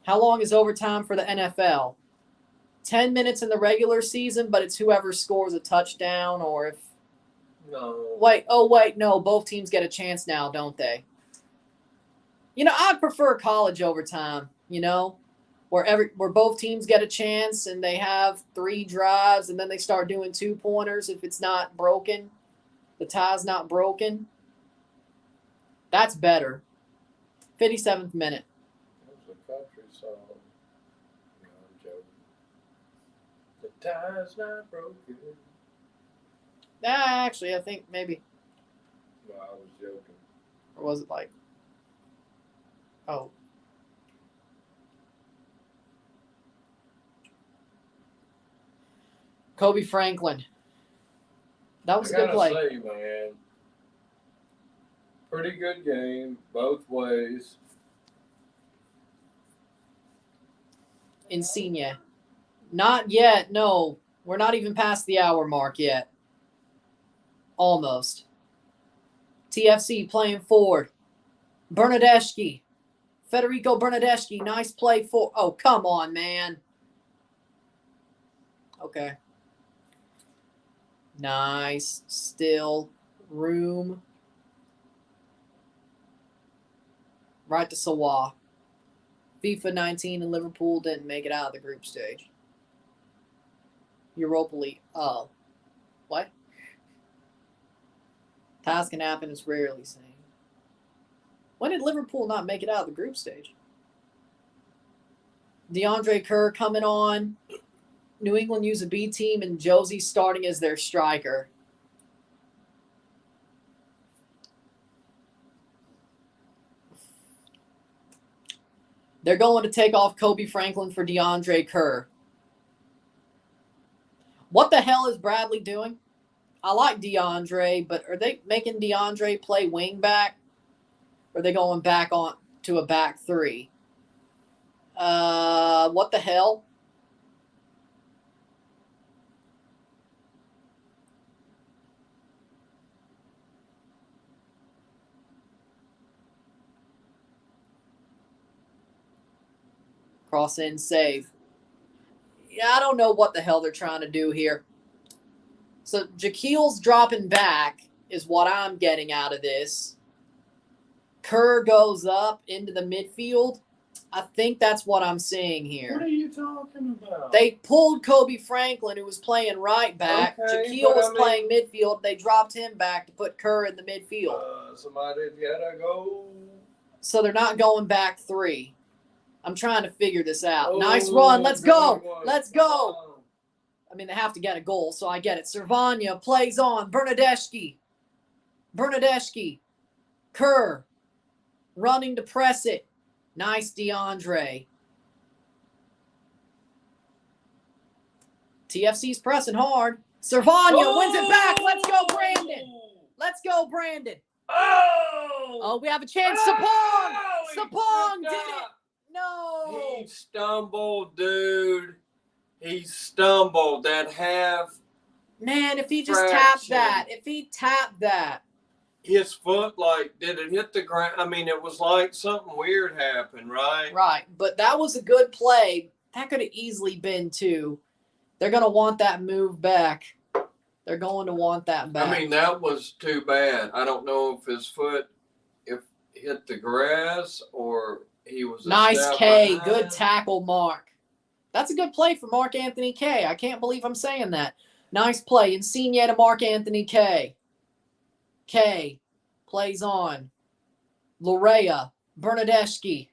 How long is overtime for the NFL? 10 minutes in the regular season, but it's whoever scores a touchdown or if... No. Wait, no. Both teams get a chance now, don't they? You know, I'd prefer college overtime, you know, where both teams get a chance and they have 3 drives and then they start doing 2-pointers if it's not broken. The tie's not broken. That's better. 57th minute. That was a country song. No, I'm joking. The tie's not broken. Actually, I think maybe. No, I was joking. Or was it like. Oh. Kobe Franklin. That was a good play. I gotta say, man, pretty good game both ways. Insigne. Not yet. No. We're not even past the hour mark yet. Almost. TFC playing forward. Bernadeschi. Federico Bernadeschi. Nice play for. Oh, come on, man. Okay. Nice. Still. Room. Right to Sawa. FIFA 19 and Liverpool didn't make it out of the group stage. Europa League. Oh. What? Ties can happen, it's rarely seen. When did Liverpool not make it out of the group stage? DeAndre Kerr coming on. New England use a B team, and Josie starting as their striker. They're going to take off Kobe Franklin for DeAndre Kerr. What the hell is Bradley doing? I like DeAndre, but are they making DeAndre play wing back? Or are they going back on to a back three? What the hell? Cross in, save. Yeah, I don't know what the hell they're trying to do here. So Jaquil's dropping back is what I'm getting out of this. Kerr goes up into the midfield. I think that's what I'm seeing here. What are you talking about? They pulled Kobe Franklin, who was playing right back. Okay, Jaquil was playing midfield. They dropped him back to put Kerr in the midfield. Somebody's gotta go. So they're not going back three. I'm trying to figure this out. Oh, nice run. Let's go. One. Let's go. I mean, they have to get a goal, so I get it. Cervania plays on. Bernadeschi. Kerr. Running to press it. Nice DeAndre. TFC's pressing hard. Cervania wins it back. Let's go, Brandon. Let's go, Brandon. Oh, we have a chance. Sapong did it. No. He stumbled, dude. He stumbled. That half. Man, if he just tapped that. His foot, did it hit the ground? I mean, it was like something weird happened, right? Right, but that was a good play. That could have easily been two. They're going to want that move back. They're going to want that back. I mean, that was too bad. I don't know if his foot hit the grass or he was nice K. behind. Good tackle, Mark. That's a good play for Mark Anthony K. I can't believe I'm saying that. Nice play. Insigne to Mark Anthony K. K plays on. Lorea. Bernadeschi.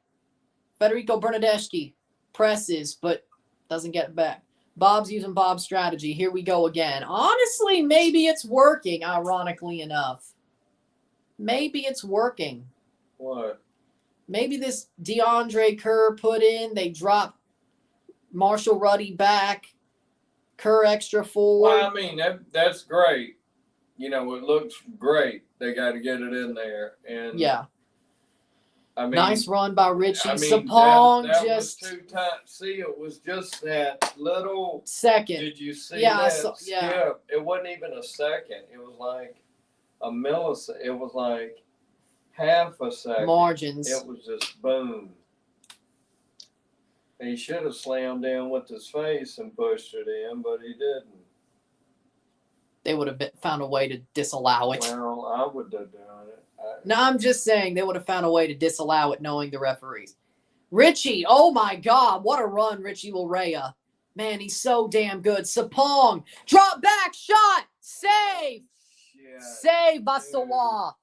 Federico Bernadeschi presses, but doesn't get it back. Bob's using Bob's strategy. Here we go again. Honestly, maybe it's working, ironically enough. Maybe it's working. What? Maybe this DeAndre Kerr put in. They drop Marshall Ruddy back. Kerr extra forward. Well, I mean, that's great. You know, it looks great. They got to get it in there. And yeah. I mean, nice run by Richie. I mean, Sapong that just was too tight. See, it was just that little second. Did you see Yeah, that skip? Yeah. It wasn't even a second. It was like a millisecond. It was like half a second. Margins. It was just boom. He should have slammed in with his face and pushed it in, but he didn't. They would have found a way to disallow it. Well, I would have done it. No, I'm just saying they would have found a way to disallow it knowing the referees. Richie, oh my God, what a run, Richie Lorea. Man, he's so damn good. Sapong, drop back, shot, save. Shit, Save by Sawa.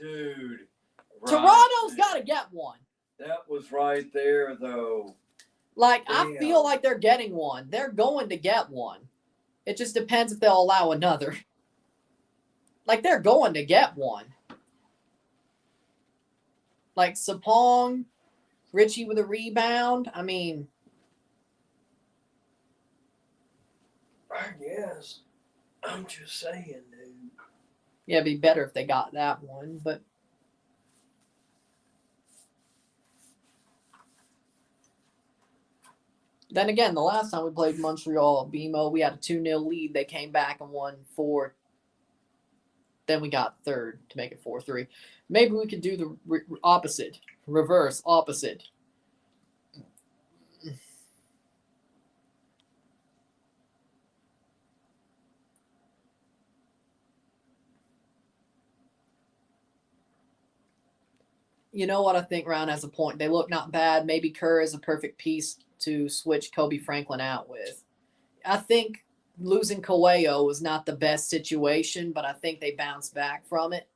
Dude. Toronto's there. got to get one. That was right there, though. Like, I Damn. feel like they're getting one. They're going to get one. It just depends if they'll allow another. Like, they're going to get one. Like, Sapong, Richie with a rebound. I mean, I guess. I'm just saying, dude. yeah, it'd be better if they got that one. But then again, the last time we played Montreal, BMO, we had a 2-0 lead. They came back and won 4. Then we got third to make it 4-3. Maybe we could do the opposite, reverse, opposite. You know what I think Ryan has a point. They look not bad. Maybe Kerr is a perfect piece to switch Kobe Franklin out with. I think losing Coelho was not the best situation, but I think they bounced back from it.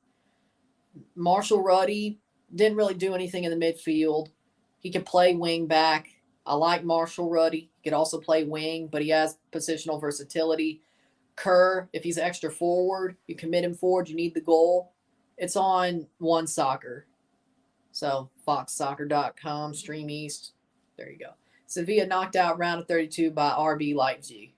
Marshall Ruddy didn't really do anything in the midfield. He could play wing back. I like Marshall Ruddy. He could also play wing, but he has positional versatility. Kerr, if he's extra forward, you commit him forward, you need the goal. It's on One Soccer. So, foxsoccer.com, Stream East. There you go. Sevilla knocked out round of 32 by RB Leipzig.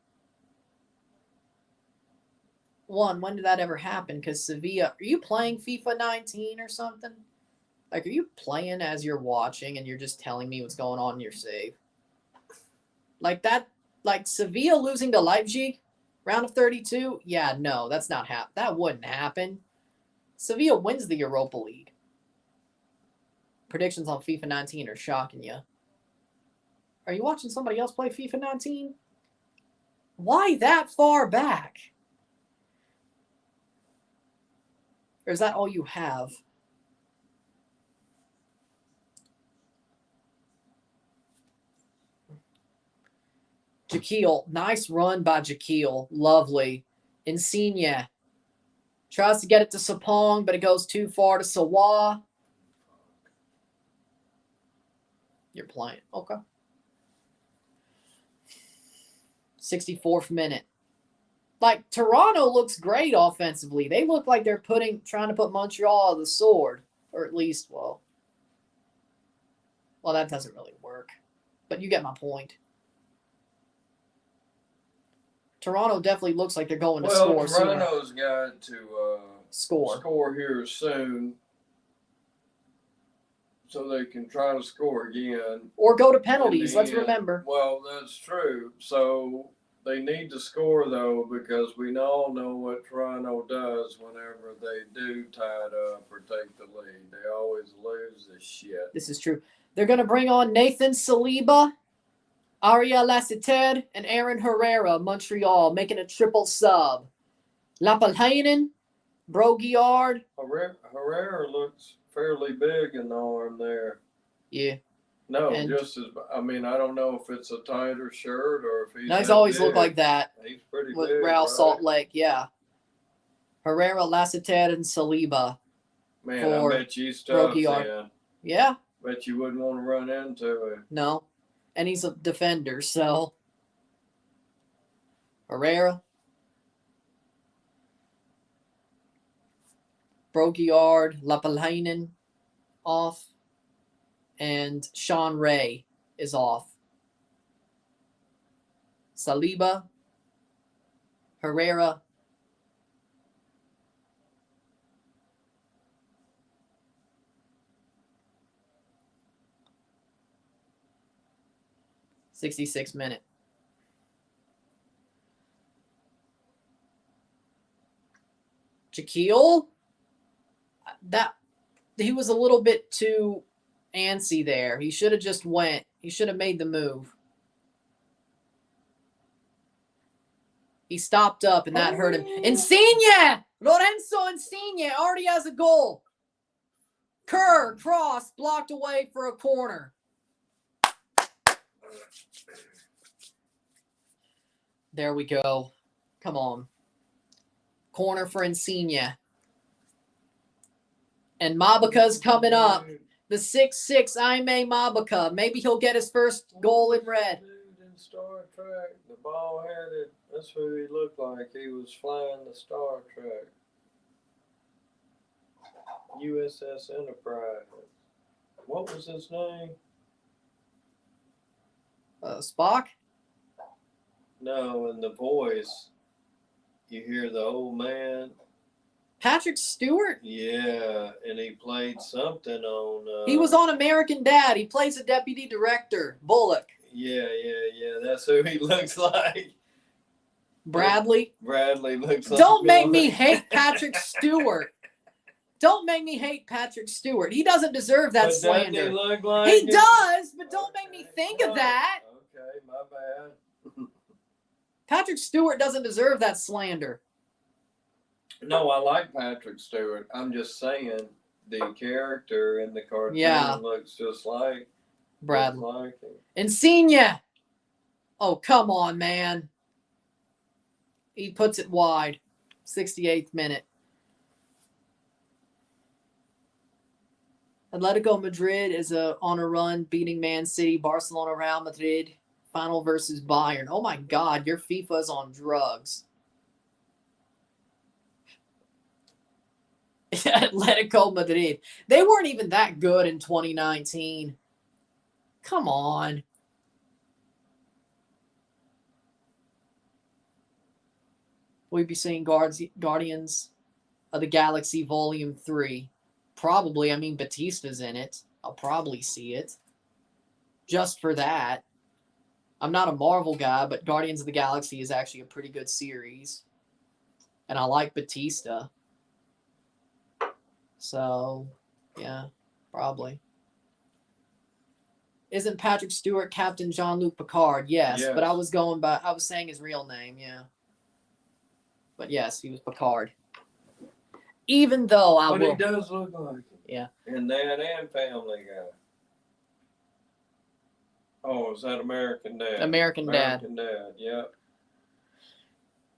When did that ever happen? Because Sevilla, are you playing FIFA 19 or something? Like, are you playing as you're watching and you're just telling me what's going on in your save? Like that, like Sevilla losing to Leipzig, round of 32? Yeah, no, that's not that wouldn't happen. Sevilla wins the Europa League. Predictions on FIFA 19 are shocking you. Are you watching somebody else play FIFA 19? Why that far back? Or is that all you have? Jaquil, nice run by Jaquil. Lovely. Insigne tries to get it to Sapong, but it goes too far to Sawa. You're playing. Okay. 64th minute. Like, Toronto looks great offensively. They look like they're trying to put Montreal on the sword. Or at least, well, that doesn't really work. But you get my point. Toronto definitely looks like they're going to score soon. Toronto's got to score here soon so they can try to score again. Or go to penalties, let's remember. Well, that's true. So they need to score, though, because we all know what Toronto does whenever they do tie it up or take the lead. They always lose this shit. This is true. They're going to bring on Nathan Saliba, Aria Lassiter, and Aaron Herrera, Montreal, making a triple sub. Lapalhainen, Broguillard. Herrera looks fairly big in the arm there. Yeah. No, I don't know if it's a tighter shirt or if he's. No, he's always looked like that. He's pretty with big. Real right? Salt Lake, yeah. Herrera, Lassiter, and Saliba. Man, I bet you stuff then. Yeah. Bet you wouldn't want to run into it. No. And he's a defender, so. Herrera. Broguillard, Lapalhainen off. And Sean Ray is off. Saliba. Herrera. '66 minute. Jaquil, he was a little bit too antsy there. He should have just went. He should have made the move. He stopped up, and that hurt him. Insigne! Lorenzo Insigne already has a goal. Kerr, cross, blocked away for a corner. There we go. Come on. Corner for Insigne. And Mabika's coming up. The 6'6" Aime Mabika. Maybe he'll get his first goal in red. Dude in Star Trek, the ball headed. That's who he looked like. He was flying the Star Trek. USS Enterprise. What was his name? Spock? No, in the voice, you hear the old man. Patrick Stewart? Yeah, and he played something on. He was on American Dad. He plays a deputy director, Bullock. Yeah. That's who he looks like. Bradley? Bradley looks like. Don't make me hate Patrick Stewart. Don't make me hate Patrick Stewart. He doesn't deserve that slander. He look like He does, but don't make me think of that. Okay, my bad. Patrick Stewart doesn't deserve that slander. No, I like Patrick Stewart. I'm just saying the character in the cartoon looks just like Bradley. Like him. Insigne. Oh, come on, man. He puts it wide. 68th minute. Atletico Madrid is on a run, beating Man City, Barcelona, Real Madrid, final versus Bayern. Oh my God, your FIFA's on drugs. Atletico Madrid. They weren't even that good in 2019. Come on. We'll be seeing Guardians of the Galaxy Volume 3. Probably. I mean, Batista's in it. I'll probably see it. Just for that. I'm not a Marvel guy, but Guardians of the Galaxy is actually a pretty good series. And I like Batista. So, yeah, probably. Isn't Patrick Stewart Captain Jean-Luc Picard? Yes, but I was saying his real name, yeah. But yes, he was Picard. Even though But he does look like him. Yeah. And Dad and Family Guy. Oh, is that American Dad? American Dad, yeah.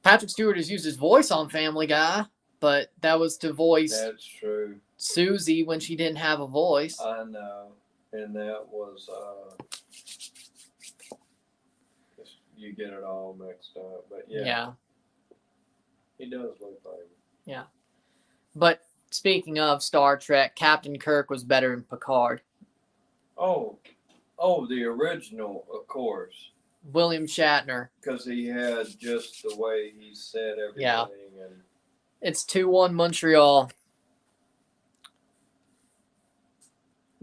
Patrick Stewart has used his voice on Family Guy, but that was to voice That's true. Susie when she didn't have a voice. I know. And that was, you get it all mixed up. But yeah. He does look like him. Yeah. But speaking of Star Trek, Captain Kirk was better than Picard. Oh, the original, of course. William Shatner. Because he had just the way he said everything. Yeah. And It's 2-1 Montreal.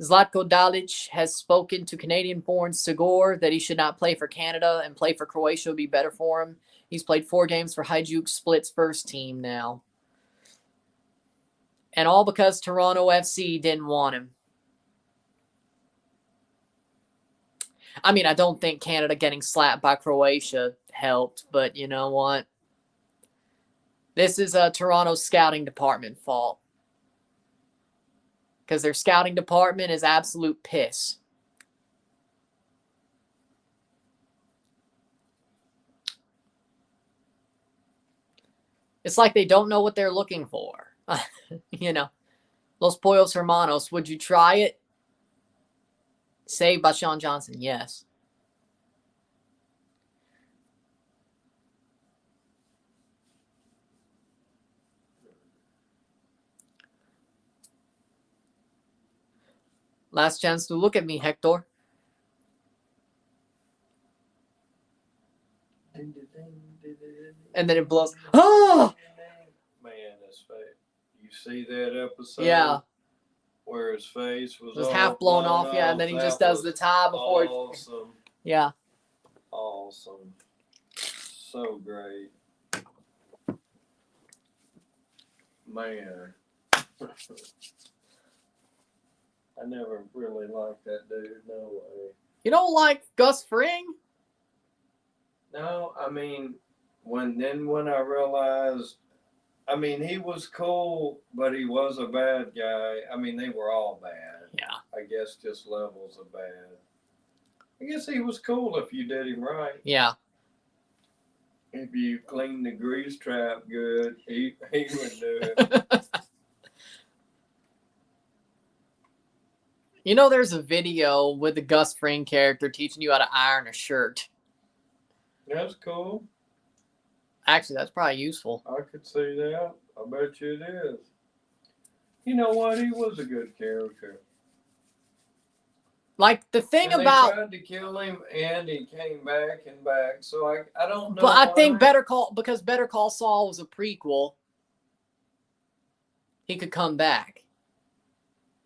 Zlatko Dalic has spoken to Canadian-born Segor that he should not play for Canada and play for Croatia would be better for him. He's played 4 games for Hajduk Split's first team now. And all because Toronto FC didn't want him. I mean, I don't think Canada getting slapped by Croatia helped, but you know what? This is a Toronto scouting department fault. Because their scouting department is absolute piss. It's like they don't know what they're looking for. You know. Los Pollos Hermanos, would you try it? Saved by Sean Johnson, yes. Last chance to look at me, Hector. And then it blows. Oh! Man, his face. You see that episode? Yeah. Where his face was It was half blown off, yeah, and then he just does the tie before. Awesome. Yeah. Awesome. So great. Man. I never really liked that dude, no way. You don't like Gus Fring? No, I mean, when I realized, I mean, he was cool, but he was a bad guy. I mean, they were all bad. Yeah. I guess just levels of bad. I guess he was cool if you did him right. Yeah. If you cleaned the grease trap good, he would do it. You know, there's a video with the Gus Fring character teaching you how to iron a shirt. That's cool. Actually, that's probably useful. I could see that. I bet you it is. You know what? He was a good character. Like, the thing And about... they tried to kill him, and he came back and back. So I don't know. But I think why. because Better Call Saul was a prequel, he could come back.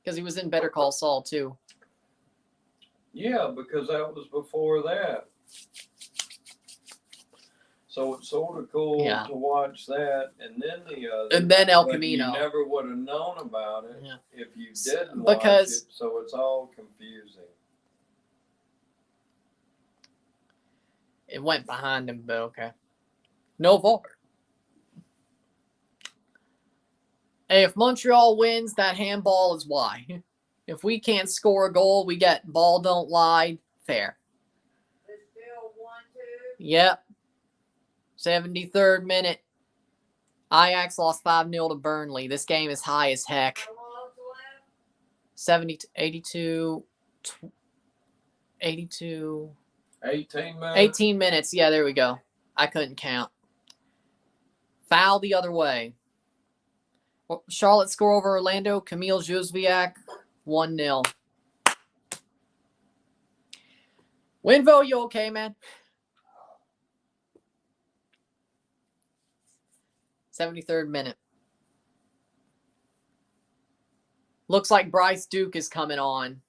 Because he was in Better Call Saul, too. Yeah, because that was before that. So it's sort of cool to watch that, and then the other. And then El but Camino. You never would have known about it if you didn't because watch it. So it's all confusing. It went behind him, but okay. No VAR. Hey, if Montreal wins, that handball is why. If we can't score a goal, we get ball don't lie. Fair. It's still 1-2. Yep. 73rd minute. Ajax lost 5-0 to Burnley. This game is high as heck. How long's left? 82. 82. 18 minutes. 18 minutes. Yeah, there we go. I couldn't count. Foul the other way. Charlotte score over Orlando. Kamil Józwiak, 1-0. Winvo, you okay, man? 73rd minute. Looks like Bryce Duke is coming on.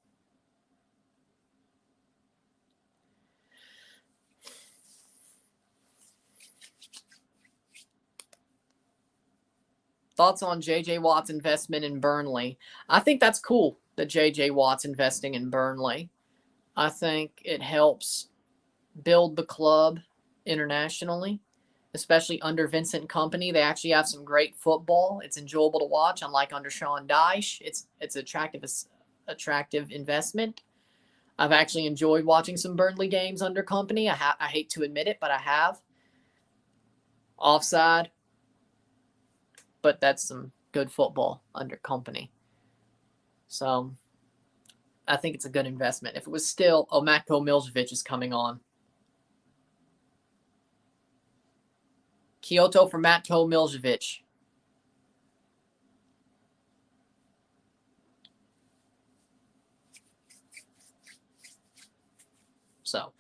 Thoughts on J.J. Watt's investment in Burnley? I think that's cool that J.J. Watt's investing in Burnley. I think it helps build the club internationally, especially under Vincent Kompany. They actually have some great football. It's enjoyable to watch, unlike under Sean Dyche. It's attractive investment. I've actually enjoyed watching some Burnley games under Kompany. I hate to admit it, but I have. Offside. But that's some good football under Kompany. So I think it's a good investment. If it was still, Matko Miljevic is coming on. Kyoto for Matko Miljevic. So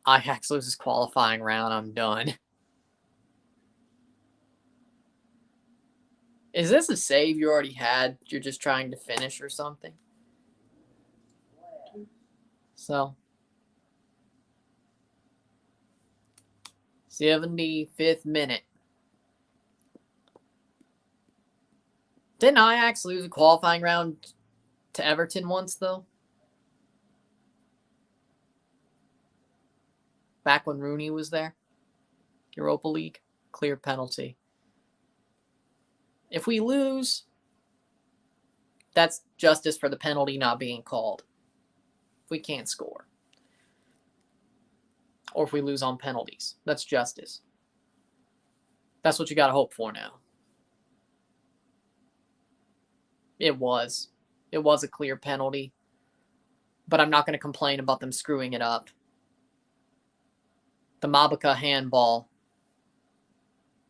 Ajax loses qualifying round. I'm done. Is this a save you already had? You're just trying to finish or something? So, 75th minute. Didn't Ajax lose a qualifying round to Everton once, though? Back when Rooney was there? Europa League? Clear penalty. If we lose, that's justice for the penalty not being called. If we can't score. Or if we lose on penalties, that's justice. That's what you got to hope for now. It was. It was a clear penalty. But I'm not going to complain about them screwing it up. The Mabika handball,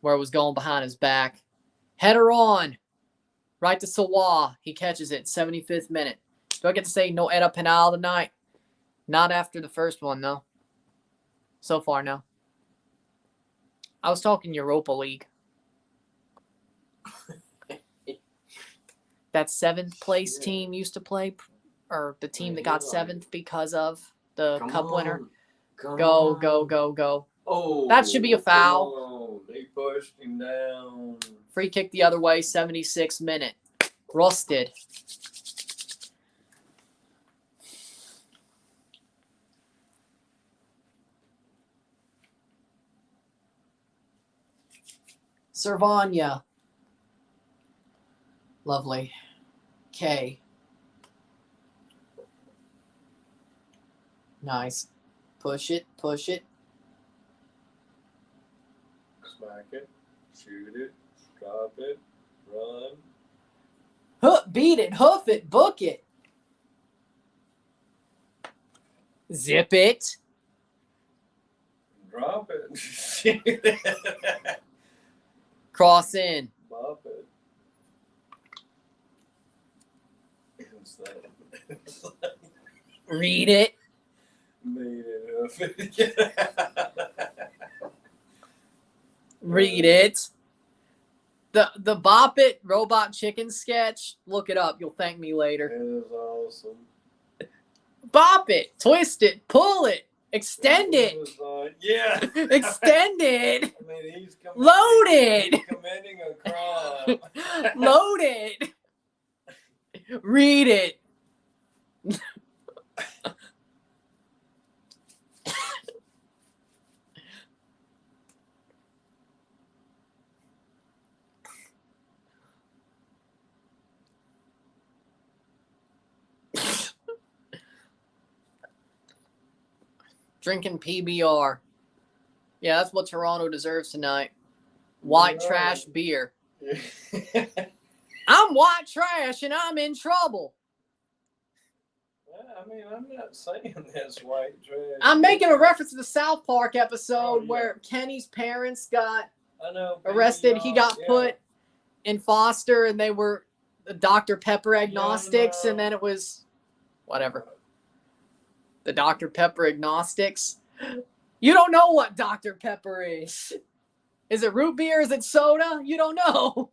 where it was going behind his back. Header on. Right to Sawa. He catches it. 75th minute. Do I get to say no Era Penal tonight? Not after the first one, no. So far, no. I was talking Europa League. That 7th place team used to play, or the team that got 7th because of the cup winner. Go. Oh, that should be a foul. They pushed him down. Free kick the other way, 76th minute. Rusted. Servania. Lovely. K. Nice. Push it. Smack it. Shoot it. Drop it. Run. Beat it, hoof it, book it. Zip it. Drop it. Cross in. Bop it. It's like Read it. made it up. Read it. The Bop It Robot Chicken sketch. Look it up. You'll thank me later. It is awesome. Bop it. Twist it. Pull it. Extend it. Yeah. Extend it. I mean, he's Load it. He's committing a crime. Load it. Read it. Drinking PBR. Yeah, that's what Toronto deserves tonight. White No. trash beer. I'm white trash and I'm in trouble. I mean, I'm not saying that's white trash. I'm making a reference to the South Park episode Oh, yeah. where Kenny's parents got I know. arrested. He got yeah. put in foster and they were the Dr. Pepper agnostics, know. and then it was whatever. The Dr. Pepper agnostics. You don't know what Dr. Pepper is. Is it root beer? Is it soda? You don't know.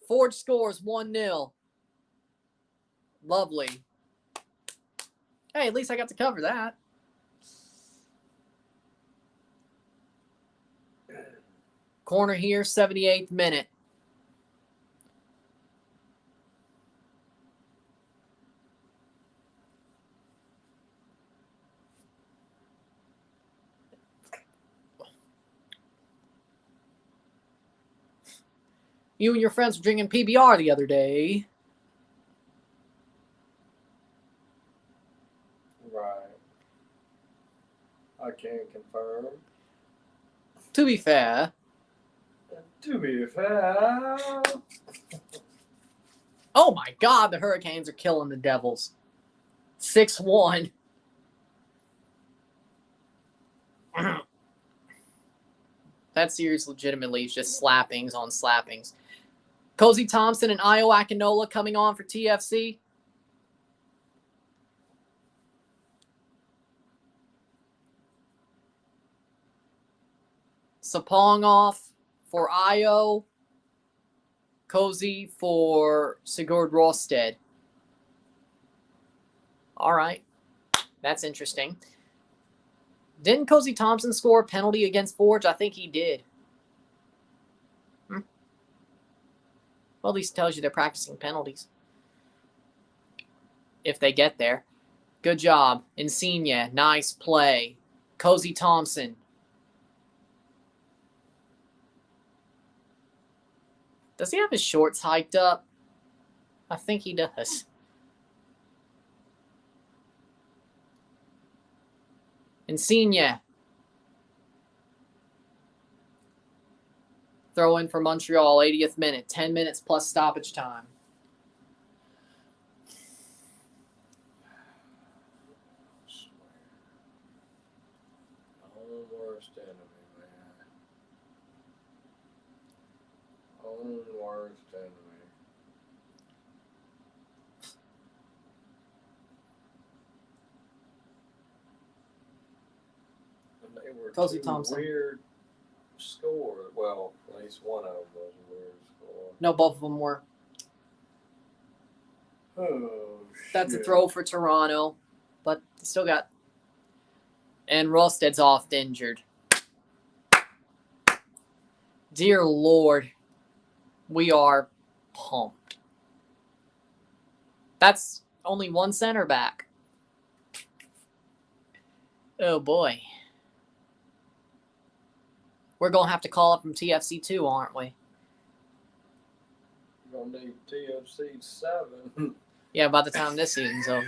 Forge scores 1-0. Lovely. Hey, at least I got to cover that. Corner here, 78th minute. You and your friends were drinking PBR the other day. Right. I can't confirm. To be fair. To be fair. Oh my God, the Hurricanes are killing the Devils. 6-1. That series legitimately is just slappings on slappings. Cozy Thompson and Io Akinola coming on for TFC. Sapong off for Io. Cozy for Sigurd Rosted. All right. That's interesting. Didn't Cozy Thompson score a penalty against Forge? I think he did. Well, at least tells you they're practicing penalties. If they get there. Good job. Insigne, nice play. Cozy Thompson. Does he have his shorts hiked up? I think he does. Insigne. Throw in for Montreal, 80th minute. 10 minutes plus stoppage time. Own worst enemy, man. Own worst enemy. And they were Cozy two Thompson. weird scores. Well, at least one of them was a weird score. No, both of them were. Oh, That's a shit. throw for Toronto, but still got. And Rosted's off injured. Dear Lord, we are pumped. That's only one center back. Oh boy. We're going to have to call up from TFC 2, aren't we? You're gonna need TFC 7. Yeah, by the time this season's over.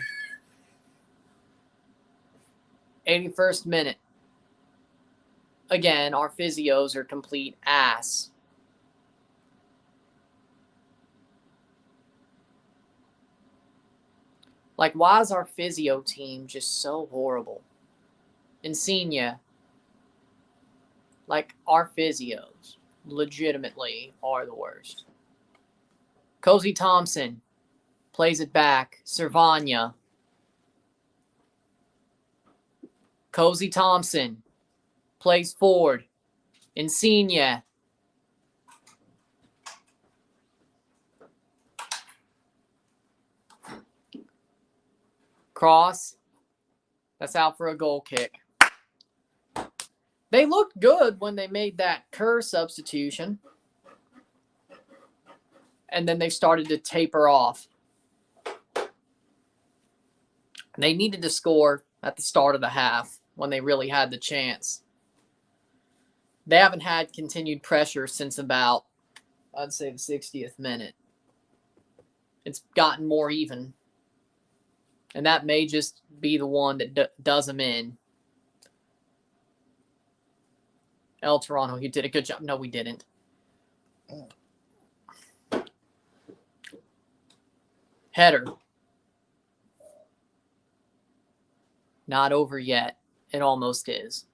81st minute. Again, our physios are complete ass. Like, why is our physio team just so horrible? Insignia, like, our physios legitimately are the worst. Cozy Thompson plays it back. Servania. Cozy Thompson plays forward. Insignia. Cross. That's out for a goal kick. They looked good when they made that Kerr substitution. And then they started to taper off. They needed to score at the start of the half when they really had the chance. They haven't had continued pressure since about, I'd say, the 60th minute. It's gotten more even. And that may just be the one that does them in. El Toronto, you did a good job. No, we didn't. Header. Not over yet. It almost is.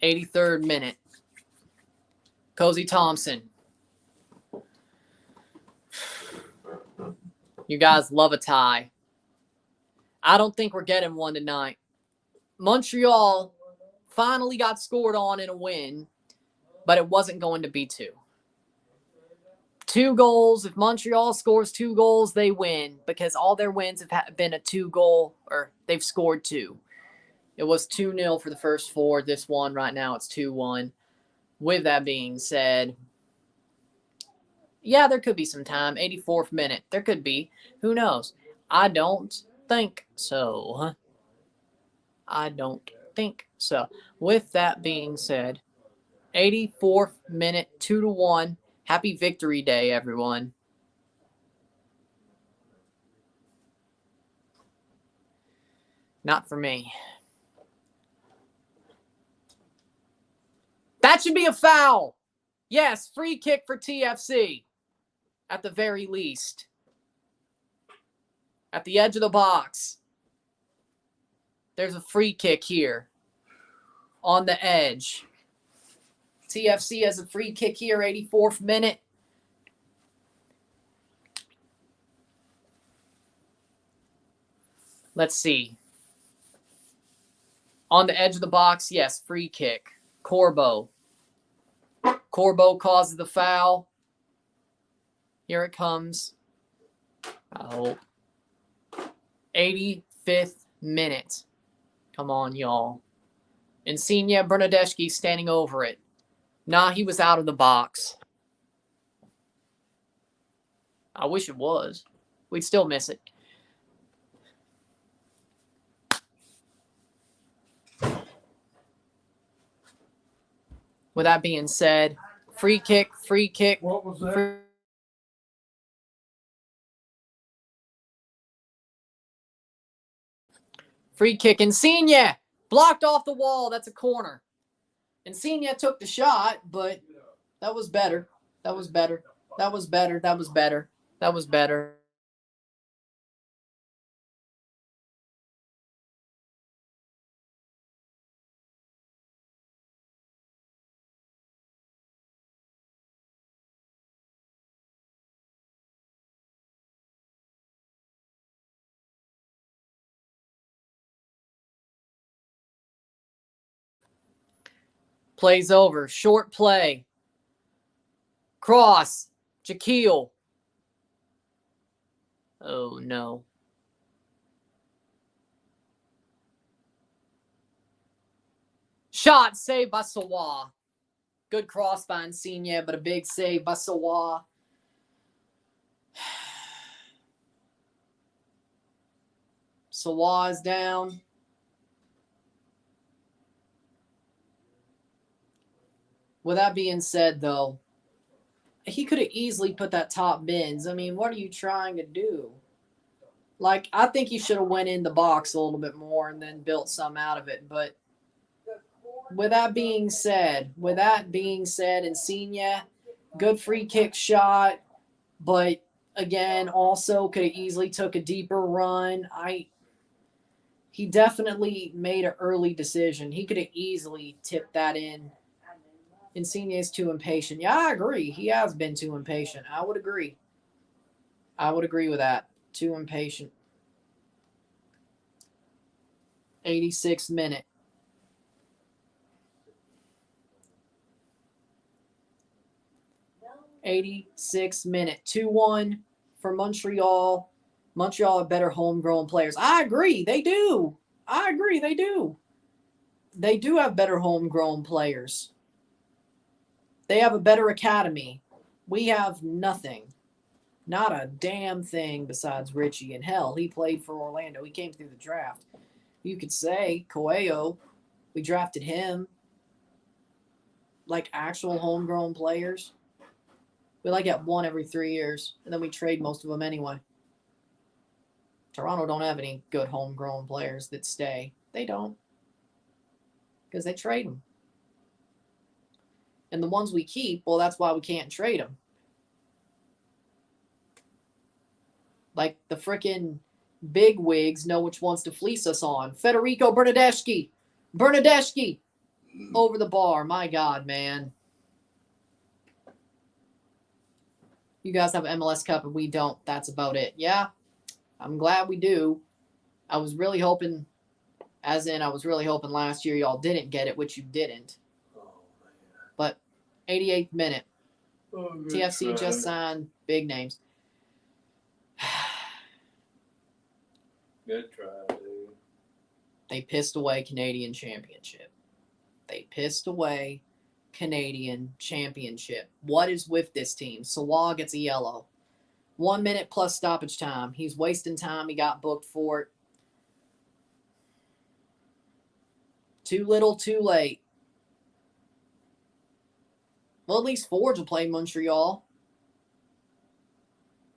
83rd minute. Cozy Thompson. You guys love a tie. I don't think we're getting one tonight. Montreal finally got scored on in a win, but it wasn't going to be 2. 2 goals. If Montreal scores 2 goals, they win because all their wins have been a 2-goal, or they've scored 2. It was 2-0 for the first 4. This one right now, it's 2-1. With that being said, yeah, there could be some time. 84th minute. There could be. Who knows? I don't think so. I don't think so. With that being said, 84th minute, 2-1. Happy Victory Day, everyone. Not for me. That should be a foul. Yes, free kick for TFC. At the very least. At the edge of the box. There's a free kick here. On the edge. TFC has a free kick here, 84th minute. Let's see. On the edge of the box, yes, free kick. Corbo. Corbo causes the foul. Here it comes. I hope. 85th minute. Come on, y'all. Insignia Bernadeschi standing over it. Nah, he was out of the box. I wish it was. We'd still miss it. With that being said, free kick. What was that? Free kick. Insignia blocked off the wall. That's a corner. Insignia took the shot, but that was better. That was better. That was better. That was better. That was better. Plays over. Short play. Cross. Jaquil. Oh, no. Shot saved by Sawa. Good cross by Insignia, but a big save by Sawa. Sawa is down. With that being said, though, he could have easily put that top bins. I mean, what are you trying to do? Like, I think he should have went in the box a little bit more and then built some out of it. But with that being said, Insignia, good free kick shot, but again, also could have easily took a deeper run. He definitely made an early decision. He could have easily tipped that in. Insigne's too impatient. Yeah, I agree. He has been too impatient. I would agree. I would agree with that. Too impatient. 86th minute. No. 86th minute. 2-1 for Montreal. Montreal have better homegrown players. I agree. They do. I agree. They do. They do have better homegrown players. They have a better academy. We have nothing. Not a damn thing besides Richie. And hell, he played for Orlando. He came through the draft. You could say Coelho, we drafted him. Like actual homegrown players. We like get one every 3 years, and then we trade most of them anyway. Toronto don't have any good homegrown players that stay. They don't. Because they trade them. And the ones we keep, well, that's why we can't trade them. Like the frickin' big wigs know which ones to fleece us on. Federico Bernardeschi. Bernardeschi. Over the bar. My God, man. You guys have MLS Cup and we don't. That's about it. Yeah, I'm glad we do. I was really hoping last year y'all didn't get it, which you didn't. Oh, man. But 88th minute. Oh, good TFC try. just signed big names. Good try, dude. They pissed away Canadian Championship. What is with this team? Sawa gets a yellow. 1 minute plus stoppage time. He's wasting time. He got booked for it. Too little, too late. Well, at least Forge will play Montreal.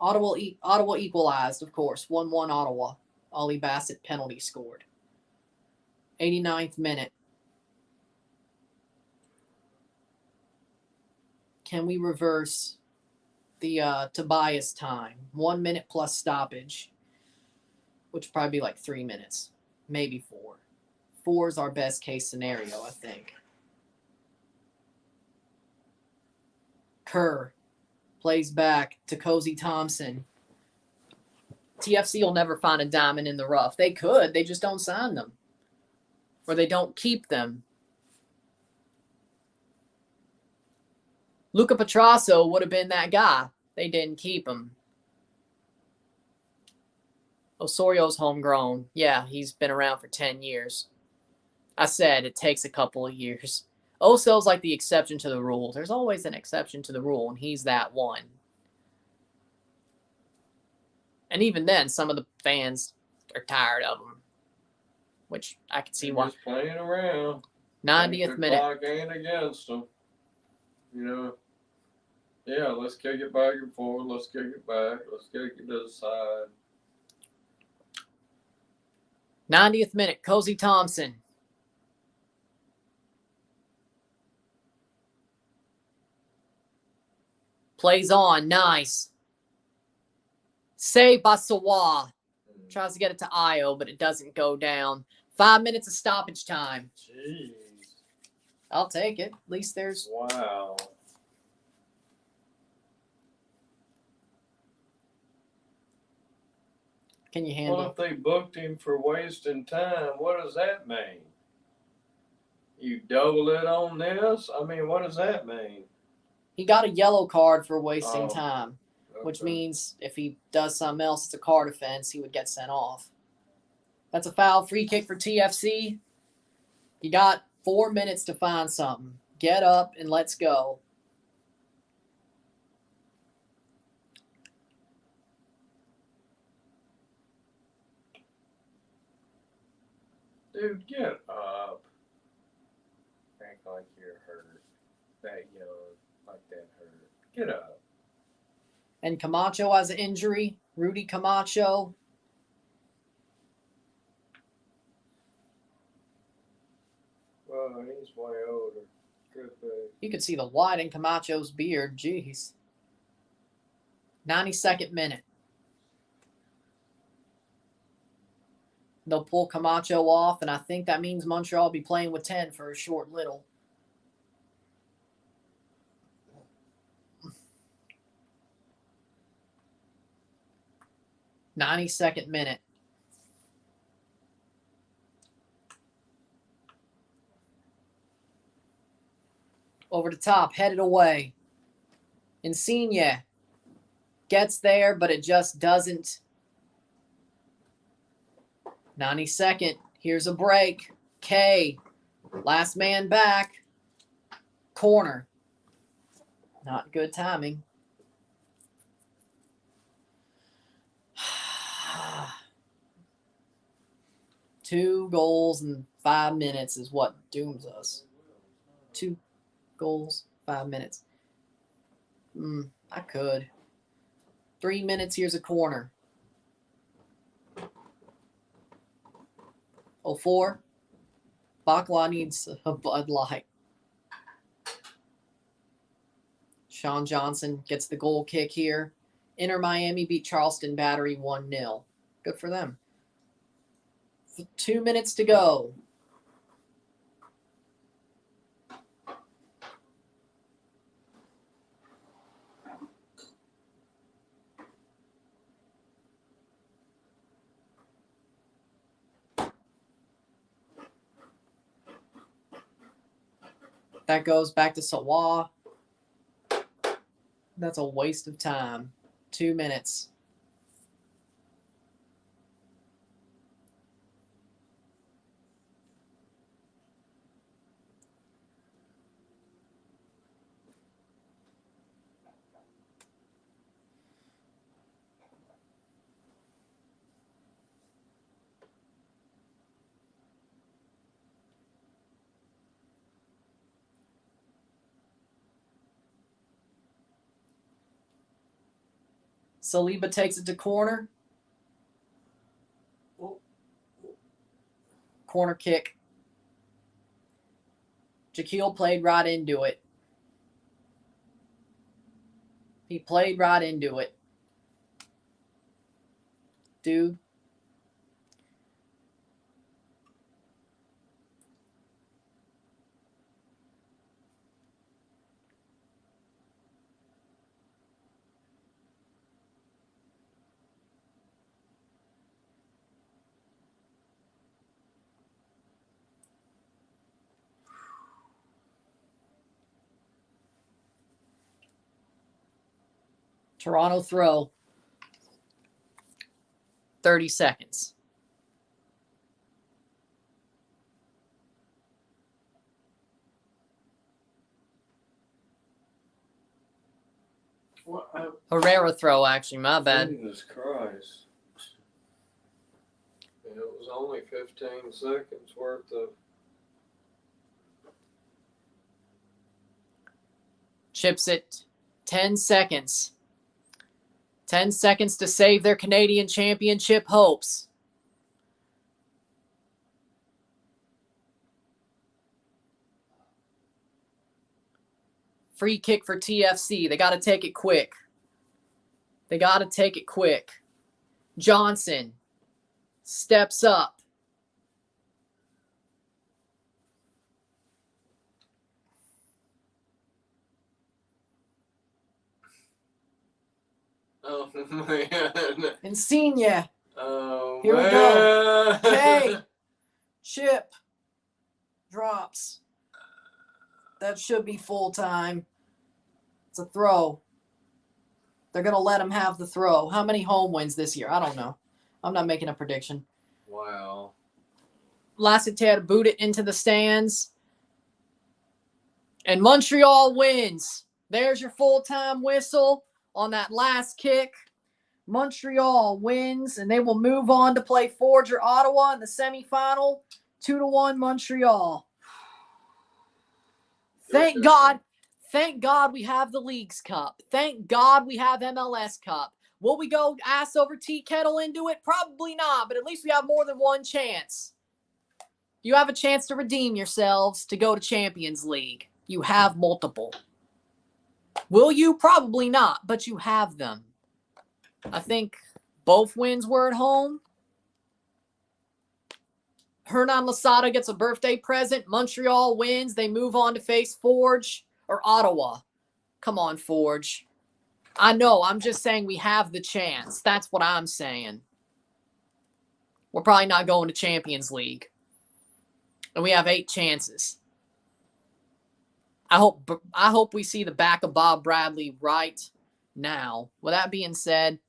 Ottawa equalized, of course. 1-1 Ottawa. Ollie Bassett penalty scored. 89th minute. Can we reverse the Tobias time? 1 minute plus stoppage, which would probably be like 3 minutes, maybe 4. 4 is our best case scenario, I think. Kerr plays back to Cozy Thompson. TFC will never find a diamond in the rough. They could. They just don't sign them. Or they don't keep them. Luca Petrasso would have been that guy. They didn't keep him. Osorio's homegrown. Yeah, he's been around for 10 years. I said it takes a couple of years. Oso's like the exception to the rule. There's always an exception to the rule, and he's that one. And even then, some of the fans are tired of him, which I can see why. Just playing around. 90th minute. Clock ain't against them. You know. Yeah, let's kick it back and forth. Let's kick it back. Let's kick it to the side. 90th minute. Cozy Thompson. Plays on. Nice. Saved by Sawa. Tries to get it to Io, but it doesn't go down. 5 minutes of stoppage time. Jeez. I'll take it. At least there's... Wow. Can you handle Well, if they booked him for wasting time, what does that mean? You double it on this? I mean, what does that mean? He got a yellow card for wasting Oh, time, which okay. means if he does something else, it's a card offense, he would get sent off. That's a foul. Free kick for TFC. You got 4 minutes to find something. Get up and let's go. Dude, get up. Act like you're hurt. That young, like that hurt. Get up. And Camacho has an injury. Rudy Camacho. Well, he's way older. Good thing. You could see the white in Camacho's beard. Jeez. 92nd minute. They'll pull Camacho off, and I think that means Montreal will be playing with 10 for a short little. '92nd minute. Over the top, headed away. Insigne gets there, but it just doesn't. 92nd. Here's a break. K. Last man back. Corner. Not good timing. Two goals in 5 minutes is what dooms us. 2 goals, 5 minutes. I could. 3 minutes, here's a corner. 04. Bacla needs a Bud Light. Sean Johnson gets the goal kick here. Inter Miami beat Charleston Battery 1-0. Good for them. 2 minutes to go. That goes back to Sawa. That's a waste of time. 2 minutes. Saliba takes it to corner. Corner kick. Jaquil played right into it. He played right into it. Dude. Toronto throw. 30 seconds. What? Herrera throw, actually. My bad. Jesus Christ. And it was only 15 seconds worth of. Chips it. 10 seconds. 10 seconds to save their Canadian championship hopes. Free kick for TFC. They got to take it quick. They got to take it quick. Johnson steps up. Oh, man. Insigne. Oh, Here we go. K. Chip. Drops. That should be full time. It's a throw. They're going to let him have the throw. How many home wins this year? I don't know. I'm not making a prediction. Wow. Lassiter boot it into the stands. And Montreal wins. There's your full-time whistle on that last kick. Montreal wins, and they will move on to play Forge or Ottawa in the semifinal. 2-1 Montreal. Thank God. Thank God we have the Leagues Cup. Thank God we have MLS Cup. Will we go ass over tea kettle into it? Probably not, but at least we have more than one chance. You have a chance to redeem yourselves to go to Champions League. You have multiple. Will you? Probably not, but you have them. I think both wins were at home. Hernan Losada gets a birthday present. Montreal wins. They move on to face Forge or Ottawa. Come on, Forge. I know. I'm just saying we have the chance. That's what I'm saying. We're probably not going to Champions League. And we have 8 chances. I hope we see the back of Bob Bradley right now. With that being said,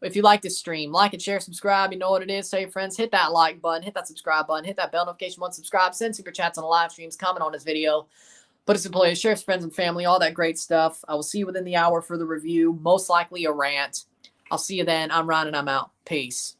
if you like this stream, like and share, subscribe. You know what it is. Tell your friends. Hit that like button. Hit that subscribe button. Hit that bell notification button. Subscribe. Send super chats on the live streams. Comment on this video. Put us in play. Share with friends and family. All that great stuff. I will see you within the hour for the review. Most likely a rant. I'll see you then. I'm Ryan and I'm out. Peace.